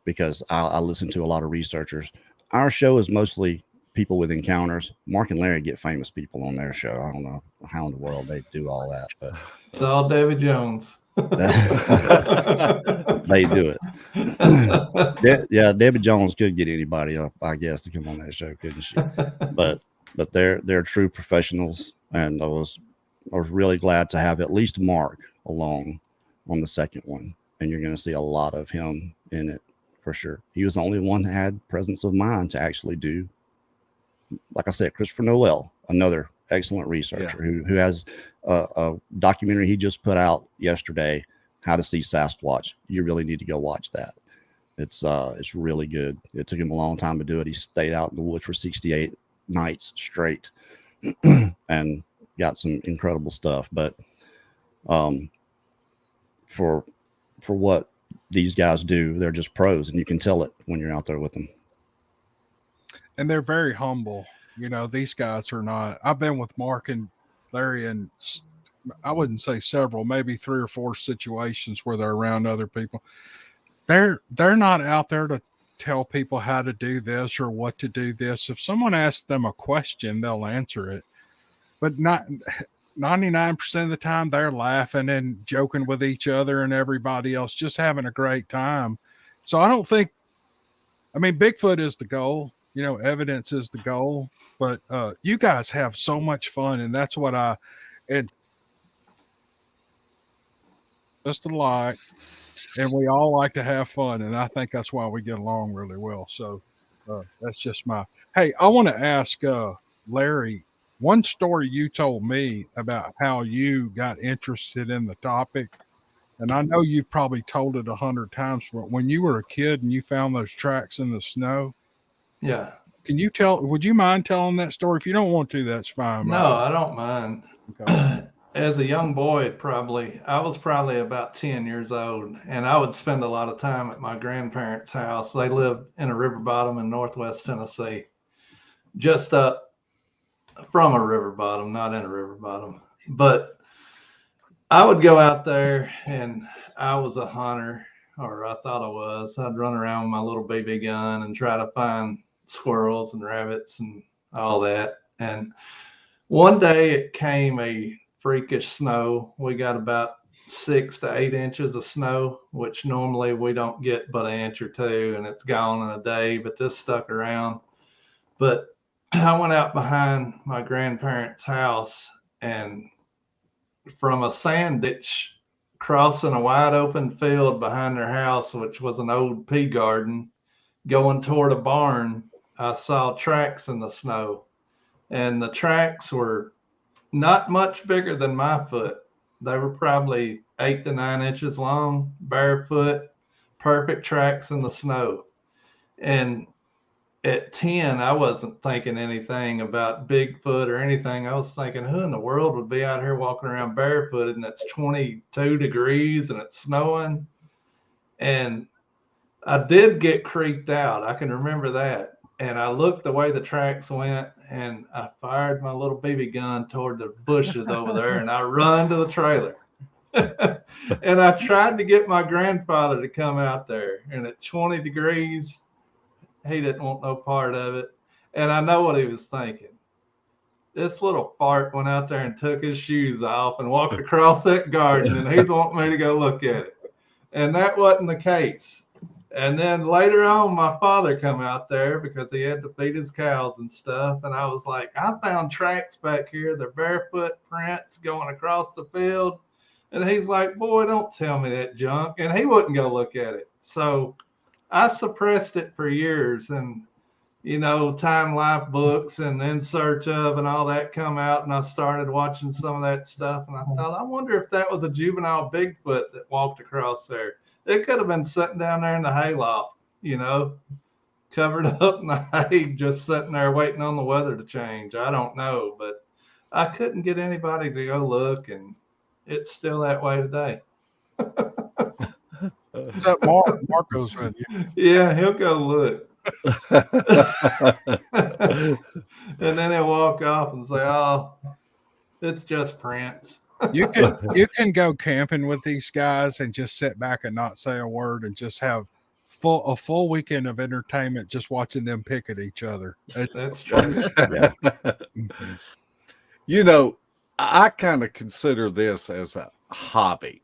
because I listen to a lot of researchers. Our show is mostly people with encounters. Mark and Larry get famous people on their show. I don't know how in the world they do all that, but It's all David Jones. they do it. Yeah, Debbie Jones could get anybody up, I guess, to come on that show, couldn't she? But they're true professionals, and I was really glad to have at least Mark along on the second one, and you're going to see a lot of him in it for sure. He was the only one that had presence of mind to actually do, like I said, Christopher Noel, another excellent researcher who has a documentary he just put out yesterday, How to See Sasquatch. You really need to go watch that. It's really good. It took him a long time to do it. He stayed out in the woods for 68 nights straight and got some incredible stuff. But for what these guys do, they're just pros, and you can tell it when you're out there with them. And they're very humble. You know, these guys are not. I've been with Mark and Larry, and I wouldn't say several, maybe 3 or 4 situations where they're around other people. They're not out there to tell people how to do this or what to do this. If someone asks them a question, they'll answer it. But not 99% of the time, they're laughing and joking with each other and everybody else, just having a great time. So I don't think, I mean, Bigfoot is the goal. You know, evidence is the goal. But you guys have so much fun, and that's what and just a lot. And we all like to have fun, and I think that's why we get along really well. So that's just hey, I want to ask Larry, one story you told me about how you got interested in the topic, and I know you've probably told it 100 times, but when you were a kid and you found those tracks in the snow. Yeah. Would you mind telling that story? If you don't want to, that's fine. No, I don't mind. Okay. As a young boy, I was probably about 10 years old, and I would spend a lot of time at my grandparents' house. They lived in a river bottom in Northwest Tennessee, just up from a river bottom, not in a river bottom. But I would go out there, and I was a hunter, or I thought I was. I'd run around with my little BB gun and try to find squirrels and rabbits and all that. And one day it came a freakish snow. We got about 6 to 8 inches of snow, which normally we don't get but an inch or 2, and it's gone in a day, but this stuck around. But I went out behind my grandparents' house, and from a sand ditch crossing a wide open field behind their house, which was an old pea garden, going toward a barn, I saw tracks in the snow, and the tracks were not much bigger than my foot. They were probably 8 to 9 inches long, barefoot, perfect tracks in the snow. And at 10, I wasn't thinking anything about Bigfoot or anything. I was thinking, who in the world would be out here walking around barefooted, and it's 22 degrees and it's snowing? And I did get creeped out. I can remember that. And I looked the way the tracks went, and I fired my little BB gun toward the bushes over there, and I run to the trailer. And I tried to get my grandfather to come out there, and at 20 degrees, he didn't want no part of it. And I know what he was thinking. This little fart went out there and took his shoes off and walked across that garden, and he's wanting me to go look at it. And that wasn't the case. And then later on, my father come out there because he had to feed his cows and stuff. And I was like, I found tracks back here. They're barefoot prints going across the field. And he's like, boy, don't tell me that junk. And he wouldn't go look at it. So I suppressed it for years. And, you know, Time Life books and In Search Of and all that come out. And I started watching some of that stuff. And I thought, I wonder if that was a juvenile Bigfoot that walked across there. It could have been sitting down there in the hayloft, you know, covered up in the hay, just sitting there waiting on the weather to change. I don't know, but I couldn't get anybody to go look, and it's still that way today. Is that Mark? Mark goes with you. Yeah, he'll go look. And then he'll walk off and say, oh, it's just prints. You can go camping with these guys and just sit back and not say a word and just have a full weekend of entertainment just watching them pick at each other. That's true. Yeah. Mhm. You know, I kind of consider this as a hobby,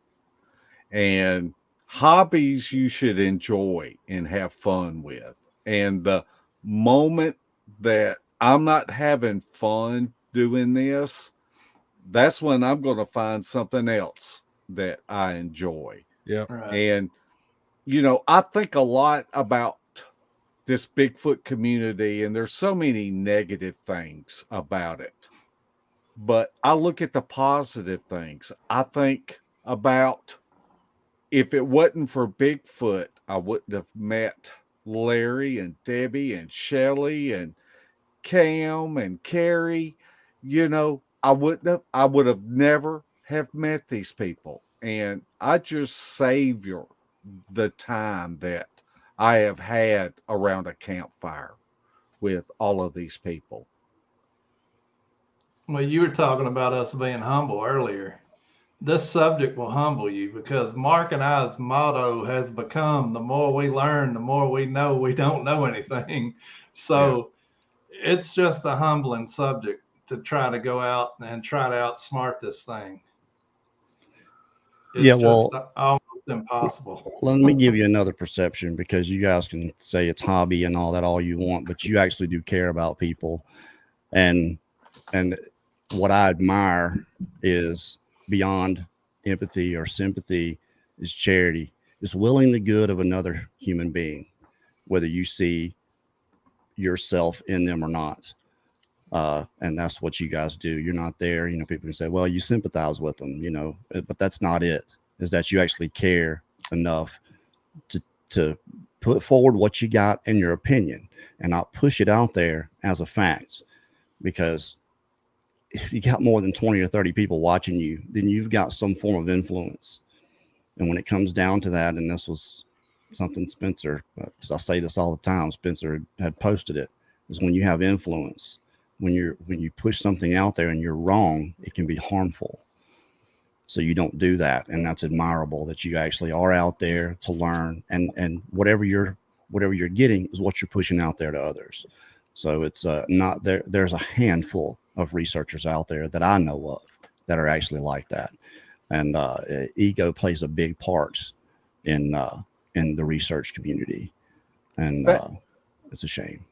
and hobbies you should enjoy and have fun with. And the moment that I'm not having fun doing this, that's when I'm going to find something else that I enjoy. Yeah. Right. And, you know, I think a lot about this Bigfoot community, and there's so many negative things about it. But I look at the positive things. I think about if it wasn't for Bigfoot, I wouldn't have met Larry and Debbie and Shelly and Cam and Kerry. You know, I would have never have met these people. And I just savor the time that I have had around a campfire with all of these people. Well, you were talking about us being humble earlier. This subject will humble you because Mark and I's motto has become the more we learn, the more we know we don't know anything. So it's just a humbling subject to try to go out and try to outsmart this thing. It's Yeah, well, just almost impossible. let me give you another perception, because you guys can say it's hobby and all that all you want, but you actually do care about people. And what I admire is beyond empathy or sympathy is charity. It's willing the good of another human being, whether you see yourself in them or not. And that's what you guys do. You're not there. You know, people can say, well, you sympathize with them, you know, but that's not it. Is that you actually care enough to put forward what you got in your opinion and not push it out there as a fact. Because if you got more than 20 or 30 people watching you, then you've got some form of influence. And when it comes down to that, and this was something Spencer, because I say this all the time, Spencer had posted it, is when you have influence, when you push something out there and you're wrong, it can be harmful. So you don't do that. And that's admirable that you actually are out there to learn, and whatever you're getting is what you're pushing out there to others. So it's not there. There's a handful of researchers out there that I know of that are actually like that. And ego plays a big part in the research community. And it's a shame.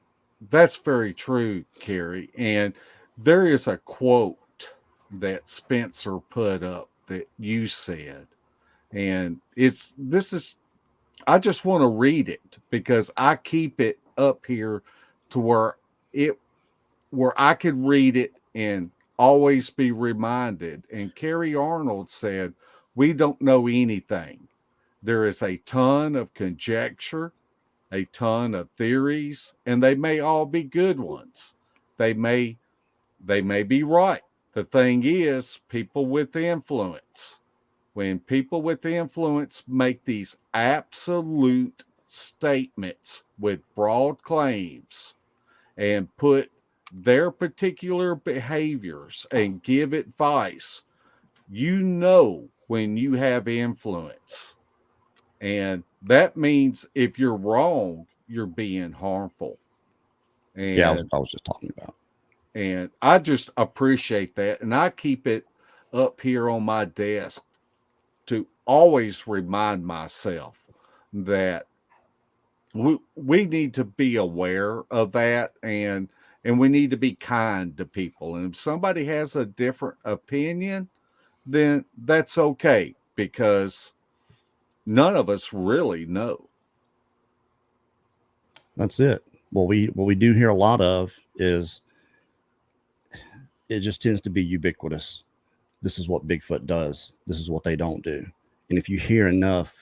That's very true, Kerry. And there is a quote that Spencer put up that you said. And I just want to read it because I keep it up here to where I could read it and always be reminded. And Kerry Arnold said, "We don't know anything. There is a ton of conjecture, a ton of theories, and they may all be good ones. They may be right. The thing is, people with influence. When people with influence make these absolute statements with broad claims and put their particular behaviors and give advice, you know when you have influence. And that means if you're wrong, you're being harmful." And Yeah, I was just talking about. And I just appreciate that. And I keep it up here on my desk to always remind myself that we need to be aware of that, and we need to be kind to people. And if somebody has a different opinion, then that's okay, because none of us really know. That's it. What we do hear a lot of is it just tends to be ubiquitous. This is what Bigfoot does. This is what they don't do. And if you hear enough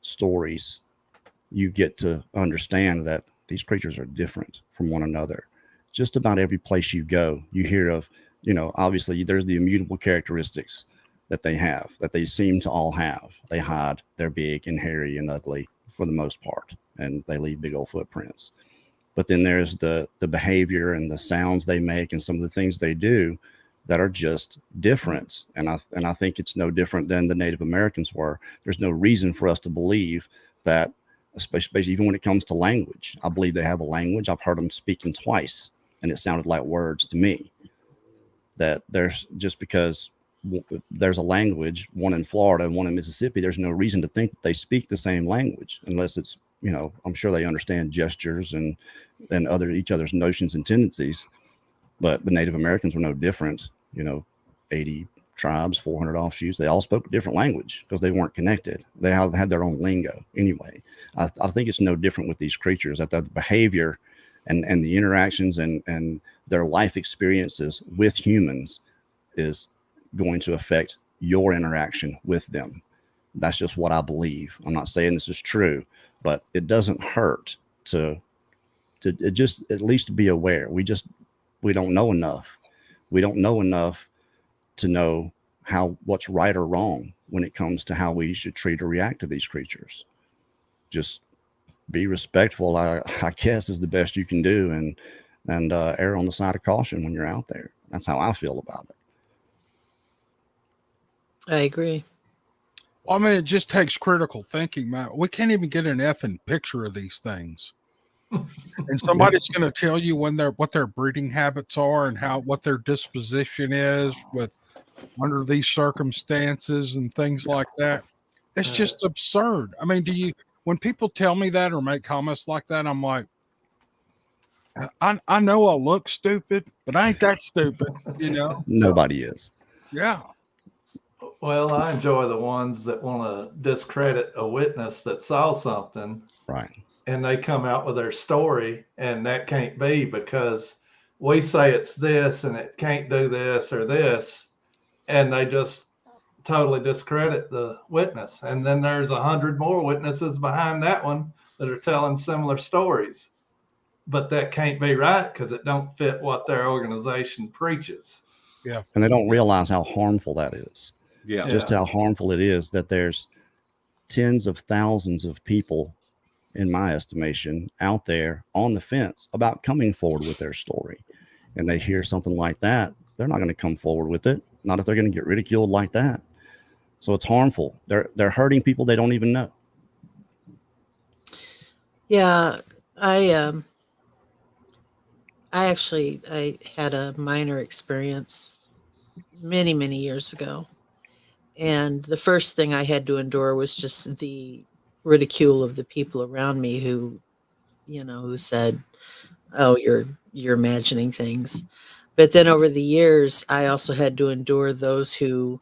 stories, you get to understand that these creatures are different from one another. Just about every place you go, you hear of, you know, obviously there's the immutable characteristics that they have, that they seem to all have. They hide, they're big and hairy and ugly for the most part, and they leave big old footprints. But then there's the behavior and the sounds they make and some of the things they do that are just different. And I think it's no different than the Native Americans were. There's no reason for us to believe that especially even when it comes to language. I believe they have a language. I've heard them speaking twice, and it sounded like words to me. That there's just because there's a language, one in Florida and one in Mississippi, there's no reason to think that they speak the same language unless it's, you know, I'm sure they understand gestures and each other's notions and tendencies. But the Native Americans were no different. You know, 80 tribes, 400 offshoots, they all spoke a different language because they weren't connected. They had their own lingo anyway. I think it's no different with these creatures, that the behavior and the interactions and their life experiences with humans is going to affect your interaction with them. That's just what I believe. I'm not saying this is true, but it doesn't hurt to just at least be aware. We don't know enough. We don't know enough to know what's right or wrong when it comes to how we should treat or react to these creatures. Just be respectful, I guess, is the best you can do, and err on the side of caution when you're out there. That's how I feel about it. I agree. Well, I mean, it just takes critical thinking, man. We can't even get an effing picture of these things. And somebody's going to tell you what their breeding habits are and what their disposition is under these circumstances and things like that. It's just absurd. I mean, when people tell me that or make comments like that, I'm like, I know I look stupid, but I ain't that stupid, you know? Nobody is. Yeah. Well, I enjoy the ones that want to discredit a witness that saw something. Right. And they come out with their story, and that can't be because we say it's this and it can't do this or this. And they just totally discredit the witness. And then there's 100 more witnesses behind that one that are telling similar stories. But that can't be right because it don't fit what their organization preaches. Yeah. And they don't realize how harmful that is. Yeah. Just how harmful it is that there's tens of thousands of people, in my estimation, out there on the fence about coming forward with their story. And they hear something like that, they're not going to come forward with it. Not if they're going to get ridiculed like that. So it's harmful. They're hurting people they don't even know. Yeah, I had a minor experience many, many years ago. And the first thing I had to endure was just the ridicule of the people around me who said, "Oh, you're imagining things." But then over the years, I also had to endure those who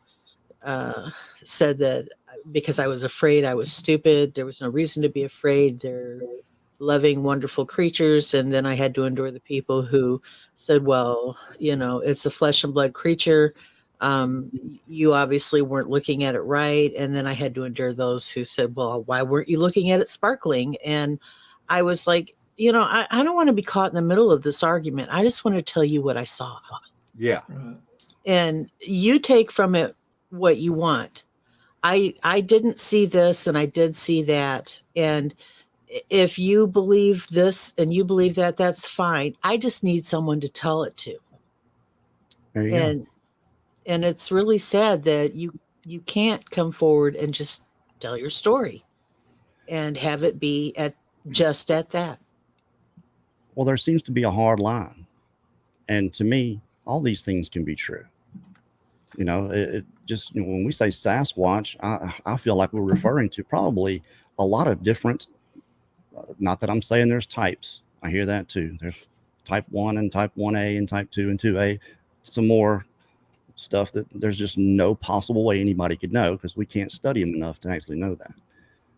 said that because I was afraid I was stupid, there was no reason to be afraid. They're loving, wonderful creatures. And then I had to endure the people who said, well, it's a flesh and blood creature. You obviously weren't looking at it right. And then I had to endure those who said, well, why weren't you looking at it sparkling? And I was like, I don't want to be caught in the middle of this argument. I just want to tell you what I saw. Yeah. Right. And you take from it what you want. I didn't see this and I did see that. And if you believe this and you believe that, that's fine. I just need someone to tell it to. There you go. And it's really sad that you can't come forward and just tell your story and have it be at that. Well, there seems to be a hard line. And to me, all these things can be true. It just, when we say Sasquatch, I feel like we're referring to probably a lot of different, not that I'm saying there's types. I hear that too. There's type 1 and type 1A and type 2 and 2A. Some more stuff that there's just no possible way anybody could know because we can't study them enough to actually know that.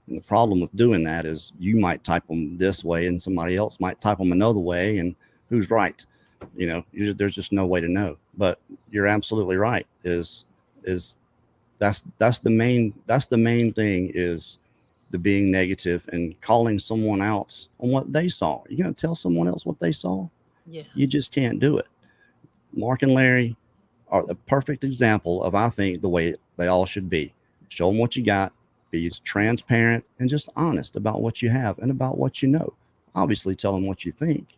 And the problem with doing that is you might type them this way and somebody else might type them another way, and who's right? There's just no way to know. But you're absolutely right. That's the main thing is the being negative and calling someone else on what they saw. You're going to tell someone else what they saw? Yeah. You just can't do it. Mark and Larry are the perfect example of, I think, the way they all should be. Show them what you got, be transparent and just honest about what you have and about what you know. Obviously, tell them what you think.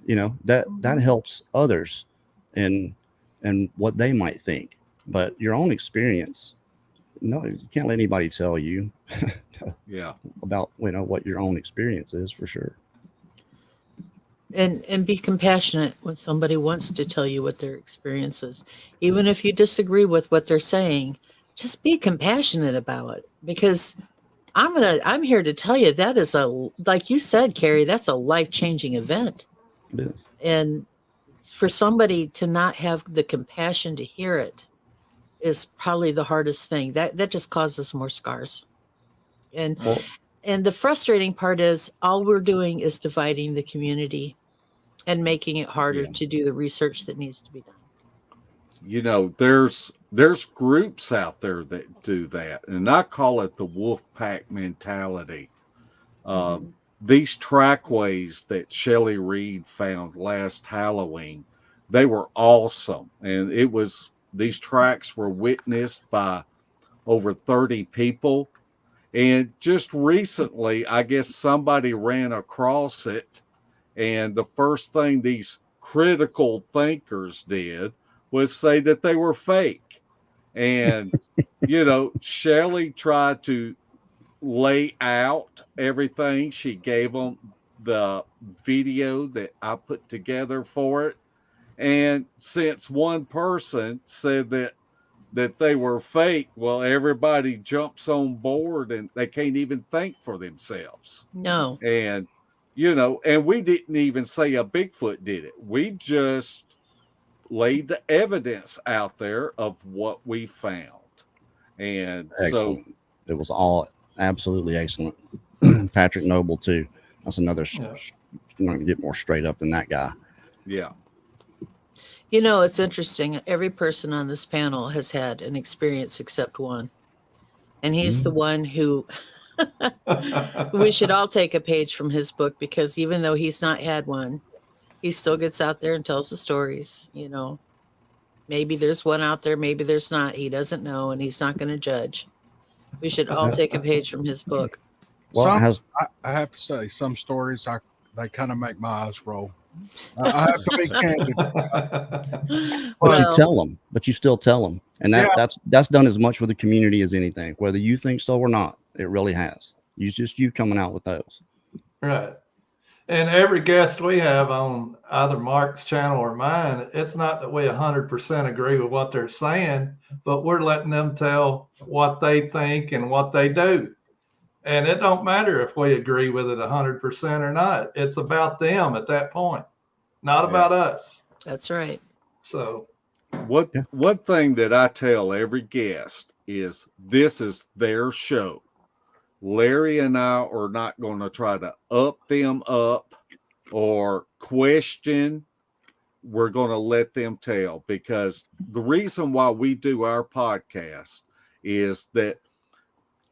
That helps others and what they might think. But your own experience No, you can't let anybody tell you Yeah. about, what your own experience is, for sure. And be compassionate when somebody wants to tell you what their experience is. Even if you disagree with what they're saying, just be compassionate about it, because I'm here to tell you that is like you said, Kerry, that's a life-changing event. It is. And for somebody to not have the compassion to hear it is probably the hardest thing. That just causes more scars. And Well, and the frustrating part is all we're doing is dividing the community and making it harder Yeah. to do the research that needs to be done. There's groups out there that do that, and I call it the wolf pack mentality. These trackways that Shelley Reed found last Halloween, they were awesome, and these tracks were witnessed by over 30 people. And just recently, I guess somebody ran across it, and the first thing these critical thinkers did was say that they were fake. And, Shelley tried to lay out everything. She gave them the video that I put together for it. And since one person said that they were fake, well, everybody jumps on board and they can't even think for themselves. No. And, and we didn't even say a Bigfoot did it. We just laid the evidence out there of what we found. And excellent. It was all absolutely excellent. Patrick Noble, too. That's another, I'm going to get more straight up than that guy. Yeah. It's interesting. Every person on this panel has had an experience except one. And he's the one who we should all take a page from his book, because even though he's not had one, he still gets out there and tells the stories. Maybe there's one out there, maybe there's not. He doesn't know, and he's not going to judge. We should all take a page from his book. Well, I have to say, some stories, they kind of make my eyes roll. I have to be candid. But you tell them, but you still tell them. And that's done as much for the community as anything, whether you think so or not. It really has. It's just you coming out with those. Right. And every guest we have on either Mark's channel or mine, it's not that we 100% agree with what they're saying, but we're letting them tell what they think and what they do. And it don't matter if we agree with it 100% or not. It's about them at that point, not about us. That's right. So one thing that I tell every guest is this is their show. Larry and I are not going to try to up them up or question. We're going to let them tell, because the reason why we do our podcast is that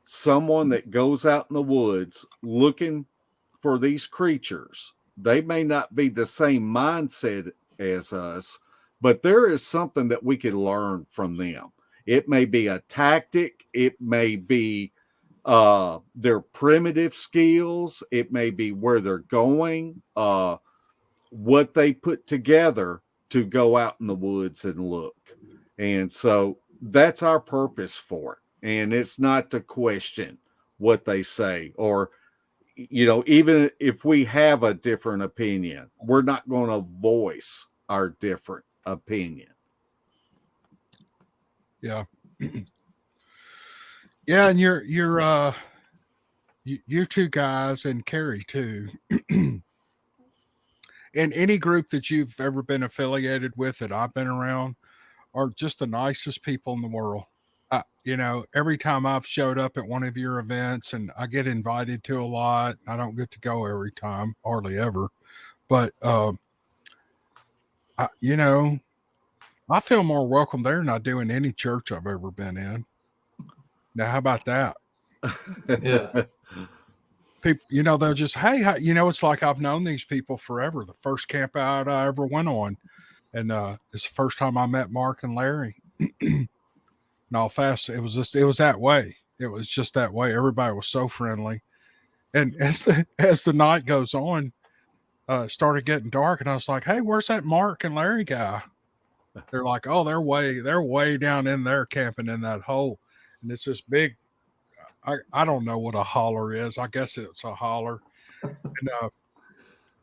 someone that goes out in the woods looking for these creatures, they may not be the same mindset as us, but there is something that we can learn from them. It may be a tactic. It may be their primitive skills. It may be where they're going, what they put together to go out in the woods and look. And so that's our purpose for it. And it's not to question what they say, or, even if we have a different opinion, we're not going to voice our different opinion. Yeah. Yeah. And you two guys, and Kerry too, in any group that you've ever been affiliated with that I've been around, are just the nicest people in the world. Every time I've showed up at one of your events, and I get invited to a lot, I don't get to go every time, hardly ever, but I feel more welcome there than I do in any church I've ever been in. Now, how about that? Yeah. People, they'll just, hey, it's like I've known these people forever. The first camp out I ever went on, and it's the first time I met Mark and Larry. And all fast, it was that way. It was just that way. Everybody was so friendly. And as the night goes on, it started getting dark, and I was like, hey, where's that Mark and Larry guy? They're like, oh, they're way down in there camping in that hole. and it's this big. I don't know what a holler is. I guess it's a holler. And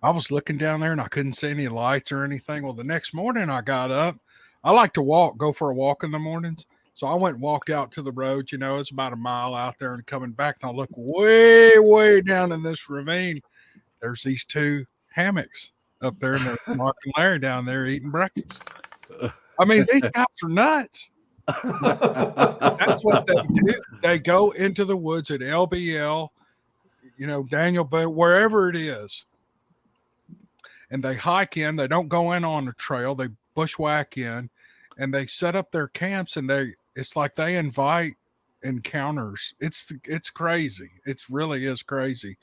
I was looking down there and I couldn't see any lights or anything. Well, the next morning I got up. I like to go for a walk in the mornings. So I went and walked out to the road. It's about a mile out there, and coming back, and I look way, way down in this ravine. There's these two hammocks up there, and there's Mark and Larry down there eating breakfast. I mean, these guys are nuts. That's what they do. They go into the woods at LBL, Daniel Boone, wherever it is, and they hike in. They don't go in on a trail. They bushwhack in, and they set up their camps, and it's like they invite encounters. It's crazy. It really is crazy.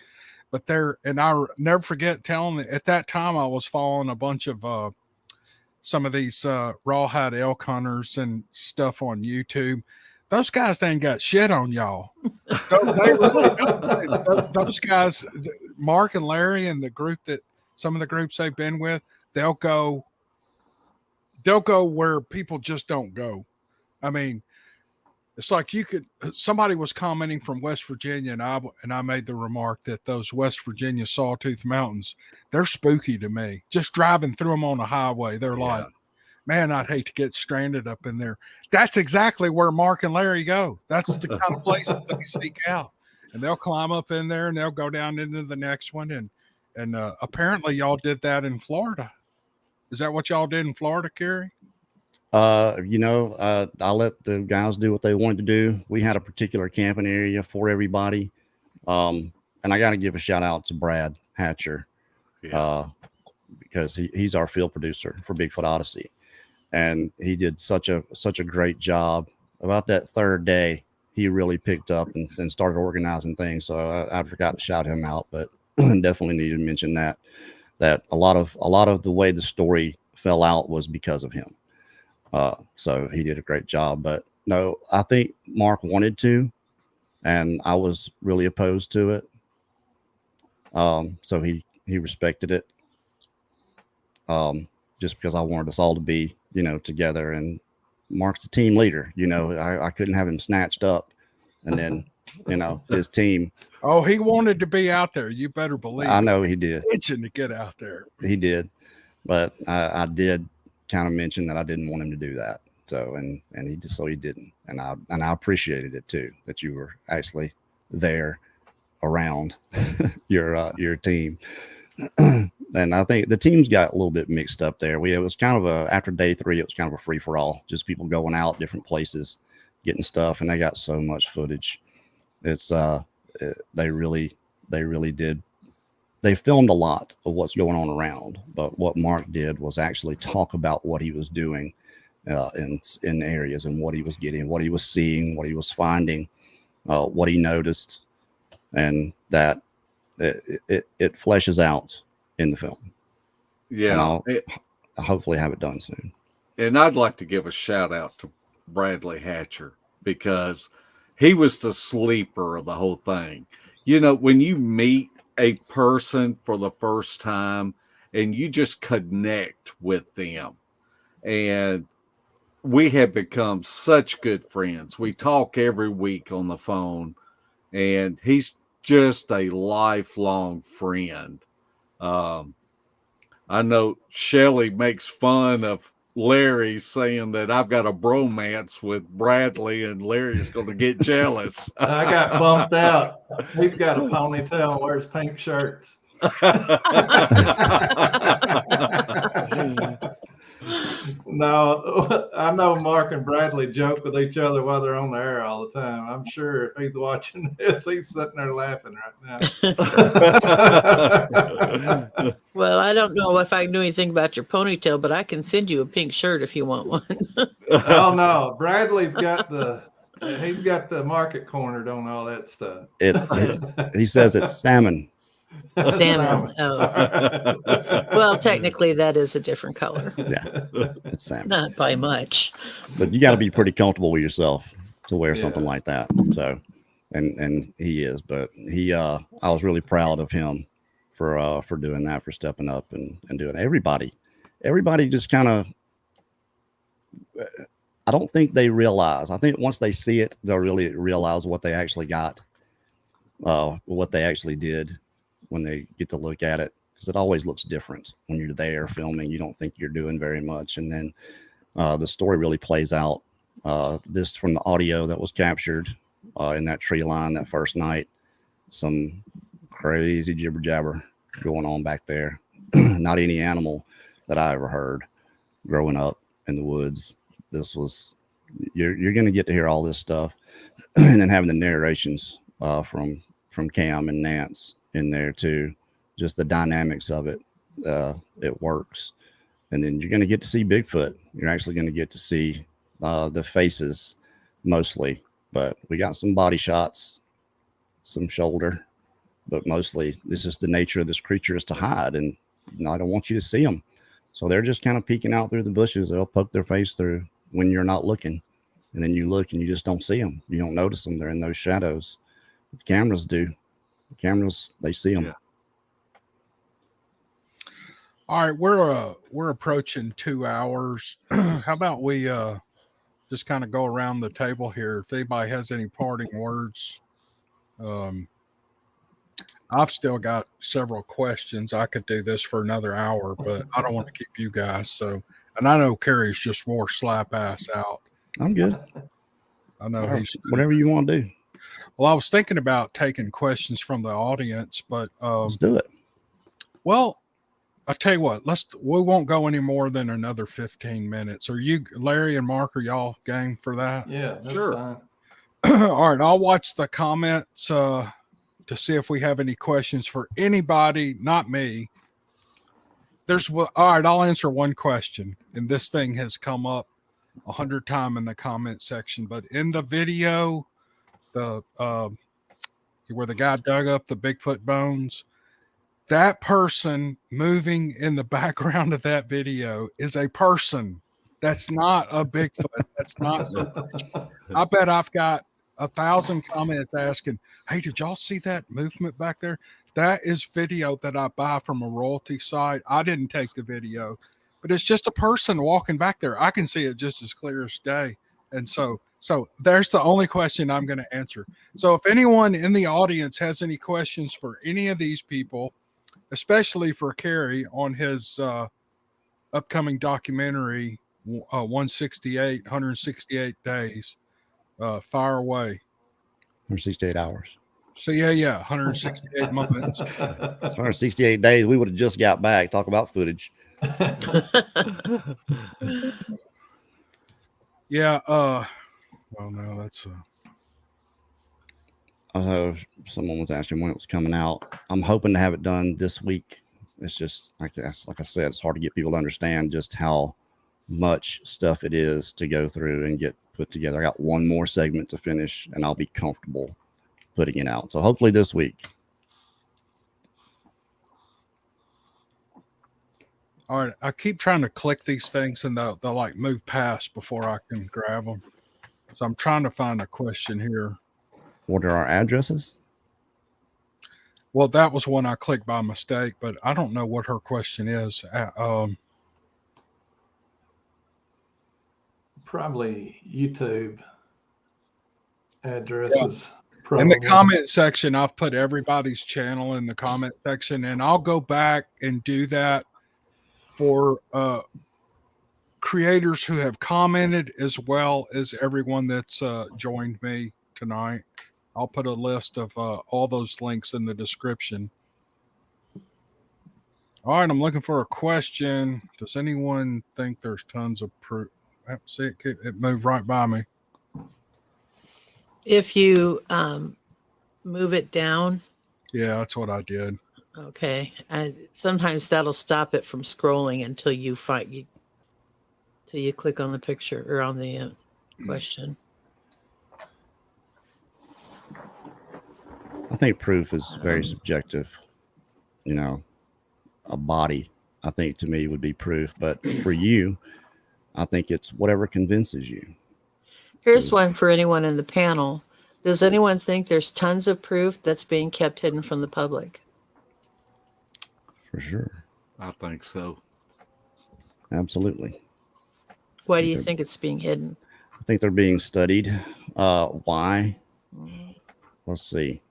But and I never forget telling at that time I was following a bunch of some of these rawhide elk hunters and stuff on YouTube. Those guys ain't got shit on y'all. They really don't. Those guys, Mark and Larry and some of the groups they've been with, they'll go where people just don't go. I mean, it's like somebody was commenting from West Virginia, and I made the remark that those West Virginia Sawtooth Mountains, they're spooky to me. Just driving through them on the highway, they're like, man, I'd hate to get stranded up in there. That's exactly where Mark and Larry go. That's the kind of places they seek out. And they'll climb up in there, and they'll go down into the next one. And apparently y'all did that in Florida. Is that what y'all did in Florida, Kerry? I let the guys do what they wanted to do. We had a particular camping area for everybody. And I got to give a shout out to Brad Hatcher, because he's our field producer for Bigfoot Odyssey. And he did such a great job. About that third day, he really picked up and started organizing things. So I forgot to shout him out, but definitely need to mention that a lot of the way the story fell out was because of him. So he did a great job. But no, I think Mark wanted to, and I was really opposed to it. So he respected it. Just because I wanted us all to be, together, and Mark's the team leader. I couldn't have him snatched up and then, his team. Oh, he wanted to be out there. You better believe I know he did. Itching to get out there. He did. But I did kind of mention that I didn't want him to do that. So, and he didn't. And I appreciated it too, that you were actually there around your team. And I think the teams got a little bit mixed up there. It was kind of after day 3, it was kind of a free for all, just people going out different places, getting stuff. And they got so much footage. It's, they really did. They filmed a lot of what's going on around, but what Mark did was actually talk about what he was doing in areas, and what he was getting, what he was seeing, what he was finding, what he noticed, and that it fleshes out in the film. Yeah. And I'll hopefully have it done soon. And I'd like to give a shout out to Bradley Hatcher, because he was the sleeper of the whole thing. When you meet a person for the first time and you just connect with them, and we have become such good friends. We talk every week on the phone, and he's just a lifelong friend. I know Shelley makes fun of Larry, saying that I've got a bromance with Bradley, and Larry's going to get jealous. I got bumped out. He's got a ponytail and wears pink shirts. No, I know Mark and Bradley joke with each other while they're on the air all the time. I'm sure if he's watching this, he's sitting there laughing right now. Well, I don't know if I knew anything about your ponytail, but I can send you a pink shirt if you want one. Oh no, Bradley's got he's got the market cornered on all that stuff. He says it's salmon. Salmon. Oh. Well, technically that is a different color. Yeah, it's salmon. Not by much. But you got to be pretty comfortable with yourself to wear something like that. So, and he is. But I was really proud of him for doing that, for stepping up and doing it. Everybody just kind of. I don't think they realize. I think once they see it, they'll really realize what they actually got, what they actually did when they get to look at it. Because it always looks different when you're there filming. You don't think you're doing very much. And then the story really plays out. This from the audio that was captured in that tree line that first night. Some crazy jibber jabber going on back there. Not any animal that I ever heard growing up in the woods. This was, you're going to get to hear all this stuff. And then having the narrations from Cam and Nance in there too. Just the dynamics of it. It works. And then you're going to get to see Bigfoot. You're actually going to get to see the faces mostly, but we got some body shots, some shoulder, but mostly this is the nature of this creature is to hide. And I don't want you to see them. So they're just kind of peeking out through the bushes. They'll poke their face through when you're not looking. And then you look and you just don't see them. You don't notice them. They're in those shadows. The cameras do. The cameras, they see them. Yeah. All right, we're approaching 2 hours. How about we just kind of go around the table here? If anybody has any parting words, I've still got several questions. I could do this for another hour, but I don't want to keep you guys. So, and I know Kerry's just wore slap ass out. I'm good. I know he's whatever you want to do. Well, I was thinking about taking questions from the audience, but Let's do it. Well, I tell you what, we won't go any more than another 15 minutes. Are you, Larry and Mark, are y'all game for that? Yeah, that's Sure. fine. All right, I'll watch the comments to see if we have any questions for anybody, not me. All right, I'll answer one question, and this thing has come up 100 times in the comment section, but in the video, the where the guy dug up the Bigfoot bones, that person moving in the background of that video is a person. That's not a Bigfoot. That's not. I bet I've got 1,000 comments asking, "Hey, did y'all see that movement back there?" That is video that I buy from a royalty site. I didn't take the video, but it's just a person walking back there. I can see it just as clear as day. And so there's the only question I'm going to answer. So if anyone in the audience has any questions for any of these people, especially for Kerry on his upcoming documentary, 168 days, fire away. 168 hours. So yeah, 168 moments. 168 days. We would have just got back. Talk about footage. Yeah. Well, no, that's. Someone was asking when it was coming out. I'm hoping to have it done this week. It's just like I said, it's hard to get people to understand just how much stuff it is to go through and get put together. I got one more segment to finish, and I'll be comfortable putting it out. So hopefully this week. All right. I keep trying to click these things, and they'll like move past before I can grab them. So I'm trying to find a question here. What are our addresses? Well, that was one I clicked by mistake, but I don't know what her question is. Probably YouTube addresses. Yeah. In the comment section, I've put everybody's channel in the comment section, and I'll go back and do that for creators who have commented as well as everyone that's joined me tonight. I'll put a list of all those links in the description. All right, I'm looking for a question. Does anyone think there's tons of proof? See, it moved right by me. If you move it down. Yeah, that's what I did. Okay. And sometimes that'll stop it from scrolling until you till you click on the picture or on the question. I think proof is very subjective. You know, a body, I think to me would be proof, but for you, I think it's whatever convinces you. Here's one for anyone in the panel. Does anyone think there's tons of proof that's being kept hidden from the public? For sure. I think so. Absolutely. Why do you think it's being hidden? I think they're being studied. Why? Let's see.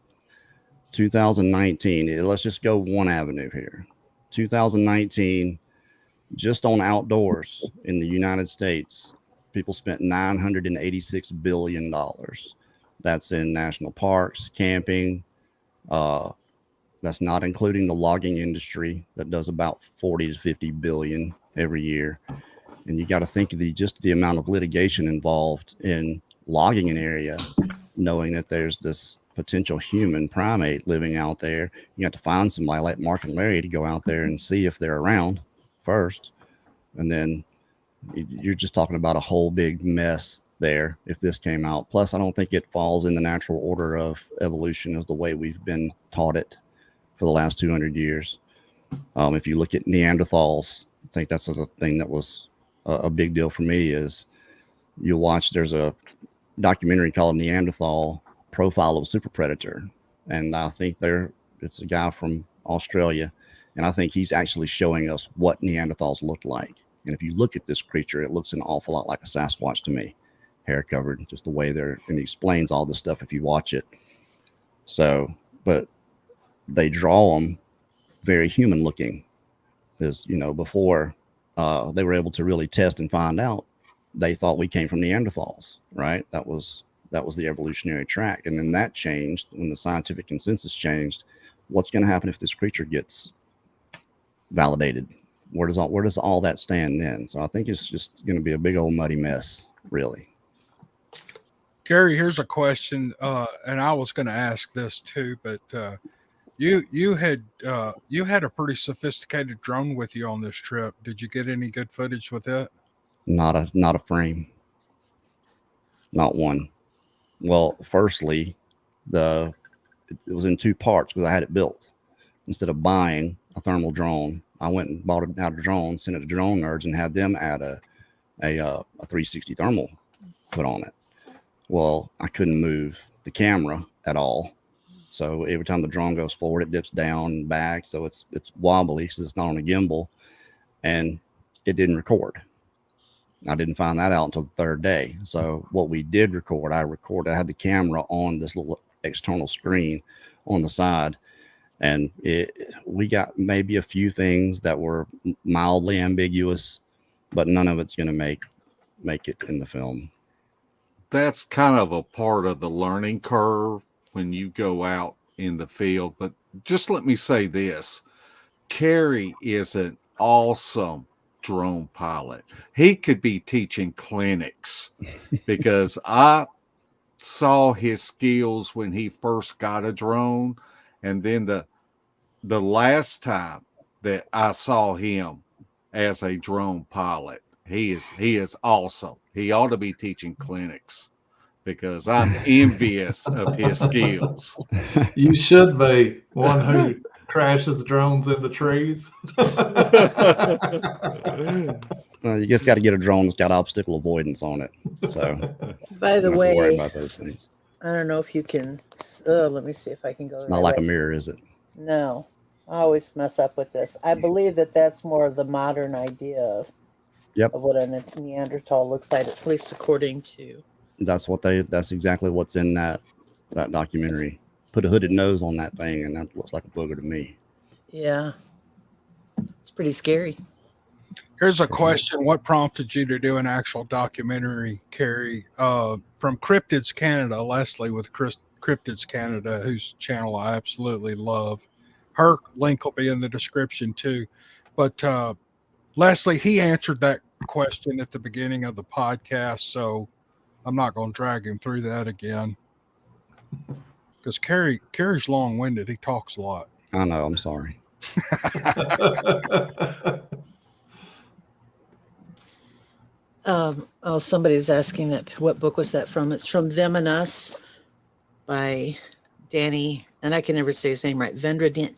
2019. Let's just go one avenue here. 2019, just on outdoors in the United States, people spent $986 billion. That's in national parks, camping. That's not including the logging industry that does about 40 to 50 billion every year. And you got to think of just the amount of litigation involved in logging an area, knowing that there's this potential human primate living out there. You have to find somebody like Mark and Larry to go out there and see if they're around first. And then you're just talking about a whole big mess there if this came out. Plus, I don't think it falls in the natural order of evolution as the way we've been taught it for the last 200 years. If you look at Neanderthals, I think that's a thing that was a big deal for me. Is you watch, there's a documentary called Neanderthal Profile of a Super Predator, and I think it's a guy from Australia, and I think he's actually showing us what Neanderthals looked like. And if you look at this creature, it looks an awful lot like a Sasquatch to me, hair covered, just the way and he explains all this stuff if you watch it. So, but they draw them very human looking, because before they were able to really test and find out, they thought we came from Neanderthals, right? That was the evolutionary track. And then that changed when the scientific consensus changed. What's going to happen if this creature gets validated? Where does all that stand then? So I think it's just going to be a big old muddy mess, really. Kerry, here's a question, and I was going to ask this too, but you had a pretty sophisticated drone with you on this trip. Did you get any good footage with it? Not a frame, not one. Well, firstly, it was in two parts because I had it built. Instead of buying a thermal drone, I went and bought a drone, sent it to Drone Nerds, and had them add a 360 thermal put on it. Well, I couldn't move the camera at all. So every time the drone goes forward, it dips down and back. So it's wobbly because it's not on a gimbal, and it didn't record. I didn't find that out until the third day. So what we did record, I had the camera on this little external screen on the side, and we got maybe a few things that were mildly ambiguous, but none of it's going to make it in the film. That's kind of a part of the learning curve when you go out in the field. But just let me say this. Kerry is an awesome drone pilot. He could be teaching clinics, because I saw his skills when he first got a drone, and then the last time that I saw him as a drone pilot, he is awesome. He ought to be teaching clinics, because I'm envious of his skills. You should be one who crashes drones into trees. You just got to get a drone that's got obstacle avoidance on it. So, By the don't have to worry way, about those things. I don't know if you can. Let me see if I can go. It's not like a mirror, is it? No, I always mess up with this. I believe that's more of the modern idea of what a Neanderthal looks like, at least according to. That's exactly what's in that documentary. Put a hooded nose on that thing, and that looks like a booger to me. Yeah, it's pretty scary. Here's a question. What prompted you to do an actual documentary, Kerry? From Cryptids Canada, Leslie with Cryptids Canada, whose channel I absolutely love. Her link will be in the description too. But Leslie, he answered that question at the beginning of the podcast, so I'm not going to drag him through that again. Because Kerry's long-winded. He talks a lot. I know. I'm sorry. Somebody's asking that. What book was that from? It's from Them and Us by Danny, and I can never say his name right. Vendramini.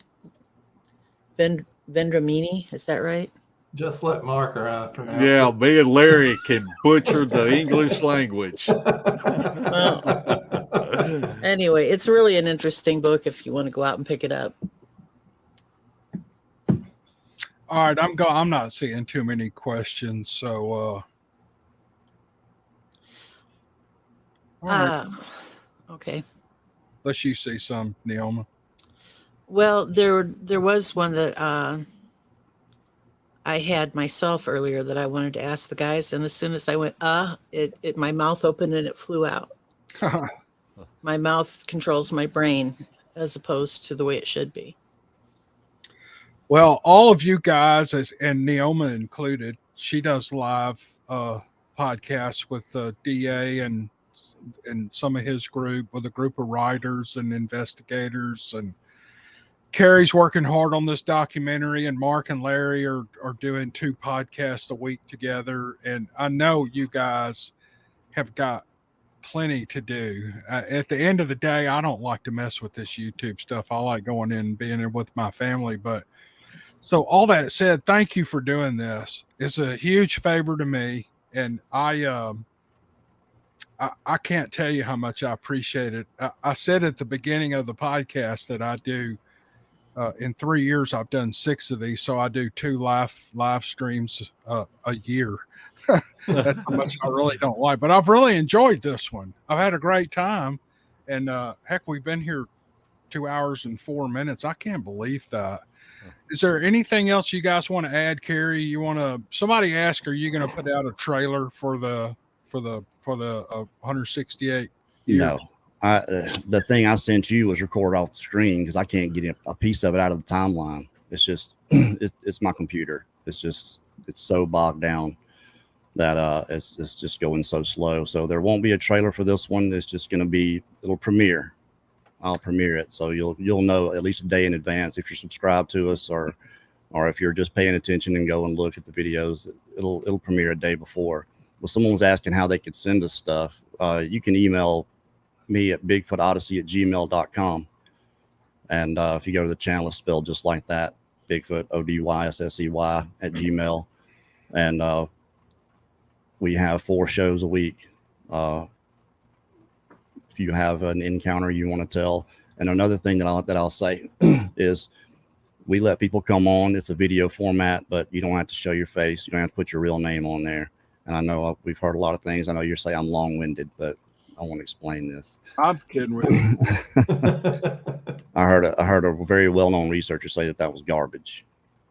Is that right? Just let Mark or I pronounce Yeah, it. me and Larry can butcher the English language. Well, anyway, it's really an interesting book if you want to go out and pick it up. All right, I'm not seeing too many questions, so All right. Okay. Let's you see some, Neoma. Well, there was one that I had myself earlier that I wanted to ask the guys, and as soon as I went, it my mouth opened and it flew out. My mouth controls my brain as opposed to the way it should be. Well, all of you guys, and Neoma included, she does live podcasts with DA and some of his group, with a group of writers and investigators, and Kerry's working hard on this documentary, and Mark and Larry are doing 2 podcasts a week together. And I know you guys have got plenty to do. At the end of the day, I don't like to mess with this YouTube stuff. I like going in and being in with my family. But so all that said, thank you for doing this. It's a huge favor to me, and I can't tell you how much I appreciate it. I said at the beginning of the podcast that I do. In 3 years, I've done 6 of these, so I do 2 live streams a year. That's how much I really don't like, but I've really enjoyed this one. I've had a great time, and heck, we've been here 2 hours and 4 minutes. I can't believe that. Is there anything else you guys want to add, Kerry? You want to? Somebody asked, are you going to put out a trailer for the 168 years? No. The thing I sent you was recorded off the screen because I can't get a piece of it out of the timeline. It's just it's my computer. It's so bogged down that it's just going so slow. So there won't be a trailer for this one. It's just going to be, it'll premiere. I'll premiere it, so you'll know at least a day in advance if you're subscribed to us, or if you're just paying attention and go and look at the videos. It'll premiere a day before. Well, someone was asking how they could send us stuff. You can email me at bigfootodyssey@gmail.com, and if you go to the channel, it's spelled just like that, Bigfoot ODYSSEY at Gmail, and we have 4 shows a week. If you have an encounter you want to tell, and another thing that I'll say is we let people come on. It's a video format, but you don't have to show your face. You don't have to put your real name on there. And I know we've heard a lot of things. I know you're saying I'm long-winded, but I want to explain this. I'm kidding with you. I heard a very well-known researcher say that was garbage.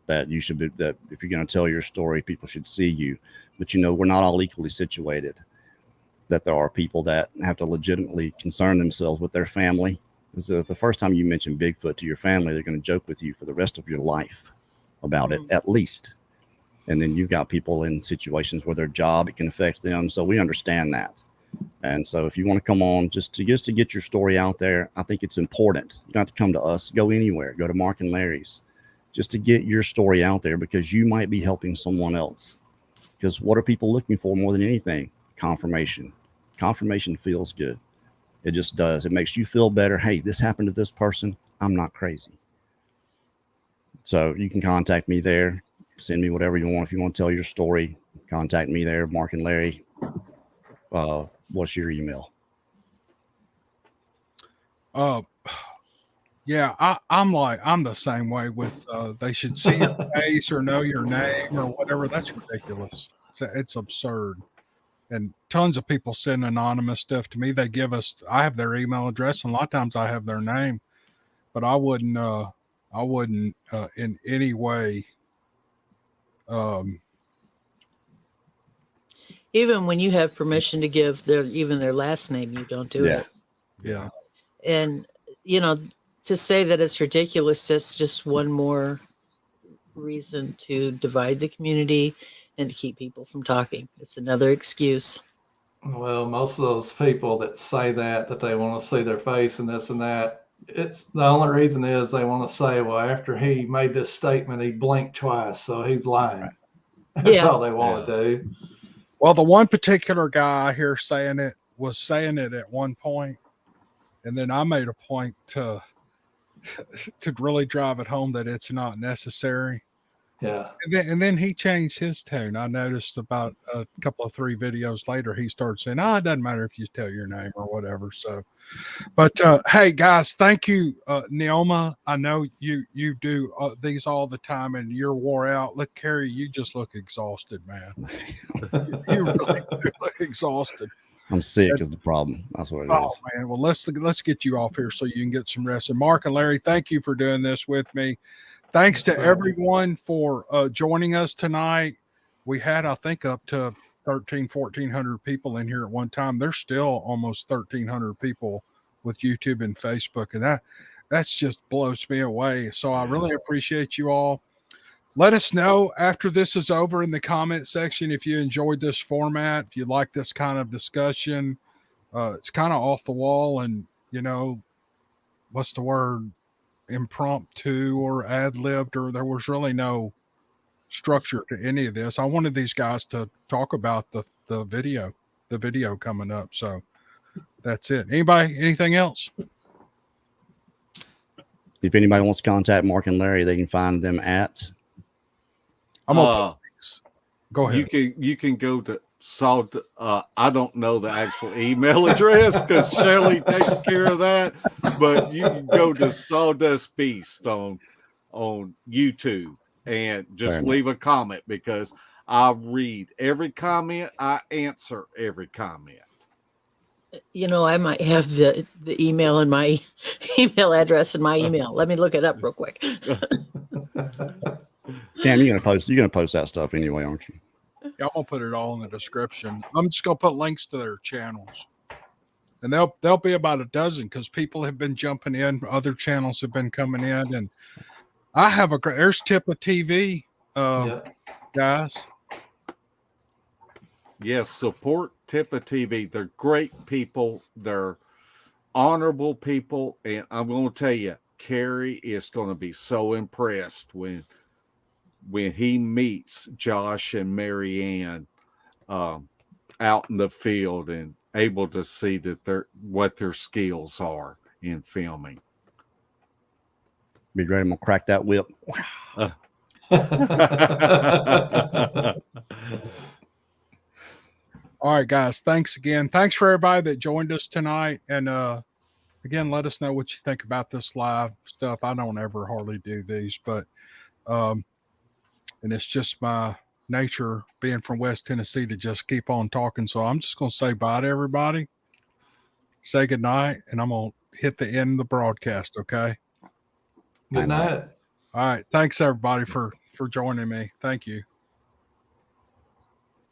That you should be, that if you're going to tell your story, people should see you. But we're not all equally situated. That there are people that have to legitimately concern themselves with their family. The first time you mention Bigfoot to your family, they're going to joke with you for the rest of your life about it, at least. And then you've got people in situations where their job, it can affect them. So we understand that. And so if you want to come on just to get your story out there, I think it's important. You don't have to come to us, go anywhere, go to Mark and Larry's, just to get your story out there, because you might be helping someone else. Because what are people looking for more than anything? Confirmation. Confirmation feels good. It just does. It makes you feel better. Hey, this happened to this person. I'm not crazy. So you can contact me there. Send me whatever you want. If you want to tell your story, contact me there, Mark and Larry. What's your email? Yeah, I'm the same way with they should see your face or know your name or whatever. That's ridiculous. It's absurd. And tons of people send anonymous stuff to me. I have their email address, and a lot of times I have their name, but I wouldn't in any way. Even when you have permission to give their last name, you don't do it. Yeah. And, to say that it's ridiculous, that's just one more reason to divide the community and to keep people from talking. It's another excuse. Well, most of those people that say that they want to see their face and this and that, it's the only reason is they want to say, well, after he made this statement, he blinked twice, so he's lying. That's all they want to do. Well, the one particular guy here was saying it at one point, and then I made a point to really drive it home that it's not necessary. Yeah. And then he changed his tune. I noticed about a couple of 3 videos later, he started saying, it doesn't matter if you tell your name or whatever. So, but hey, guys, thank you, Neoma. I know you do these all the time and you're wore out. Look, Kerry, you just look exhausted, man. You really do look exhausted. I'm sick is the problem. That's what it Oh is. man, well let's get you off here so you can get some rest. And Mark and Larry, thank you for doing this with me. Thanks to everyone for joining us tonight. We had, I think, up to 1,400 people in here at one time. There's still almost 1,300 people with YouTube and Facebook, and that's just blows me away. So I really appreciate you all. Let us know after this is over in the comment section if you enjoyed this format, if you like this kind of discussion. It's kind of off the wall and, what's the word? Impromptu or ad-libbed, or there was really no structure to any of this. I wanted these guys to talk about the video coming up. So that's it. Anything else? If anybody wants to contact Mark and Larry, they can find them at. I'm gonna go ahead. You can go to I don't know the actual email address because Shelly takes care of that, but you can go to Sawdust Beast on YouTube and just leave a comment because I read every comment. I answer every comment. I might have the email in my email address in my email. Let me look it up real quick. Cam, you're gonna post that stuff anyway, aren't you? Yeah, I'm gonna put it all in the description. I'm just gonna put links to their channels, and they'll be about a dozen because people have been jumping in. Other channels have been coming in, and I have there's Tippa TV, guys. Yes, support Tippa TV. They're great people. They're honorable people, and I'm going to tell you, Kerry is going to be so impressed when he meets Josh and Marianne out in the field and able to see that what their skills are in filming. Be ready. I'm gonna crack that whip. All right, guys. Thanks again. Thanks for everybody that joined us tonight. And again, let us know what you think about this live stuff. I don't ever hardly do these, but and it's just my nature being from West Tennessee to just keep on talking. So I'm just going to say bye to everybody. Say good night, and I'm going to hit the end of the broadcast. Okay. Good night. All right. Thanks everybody for joining me. Thank you.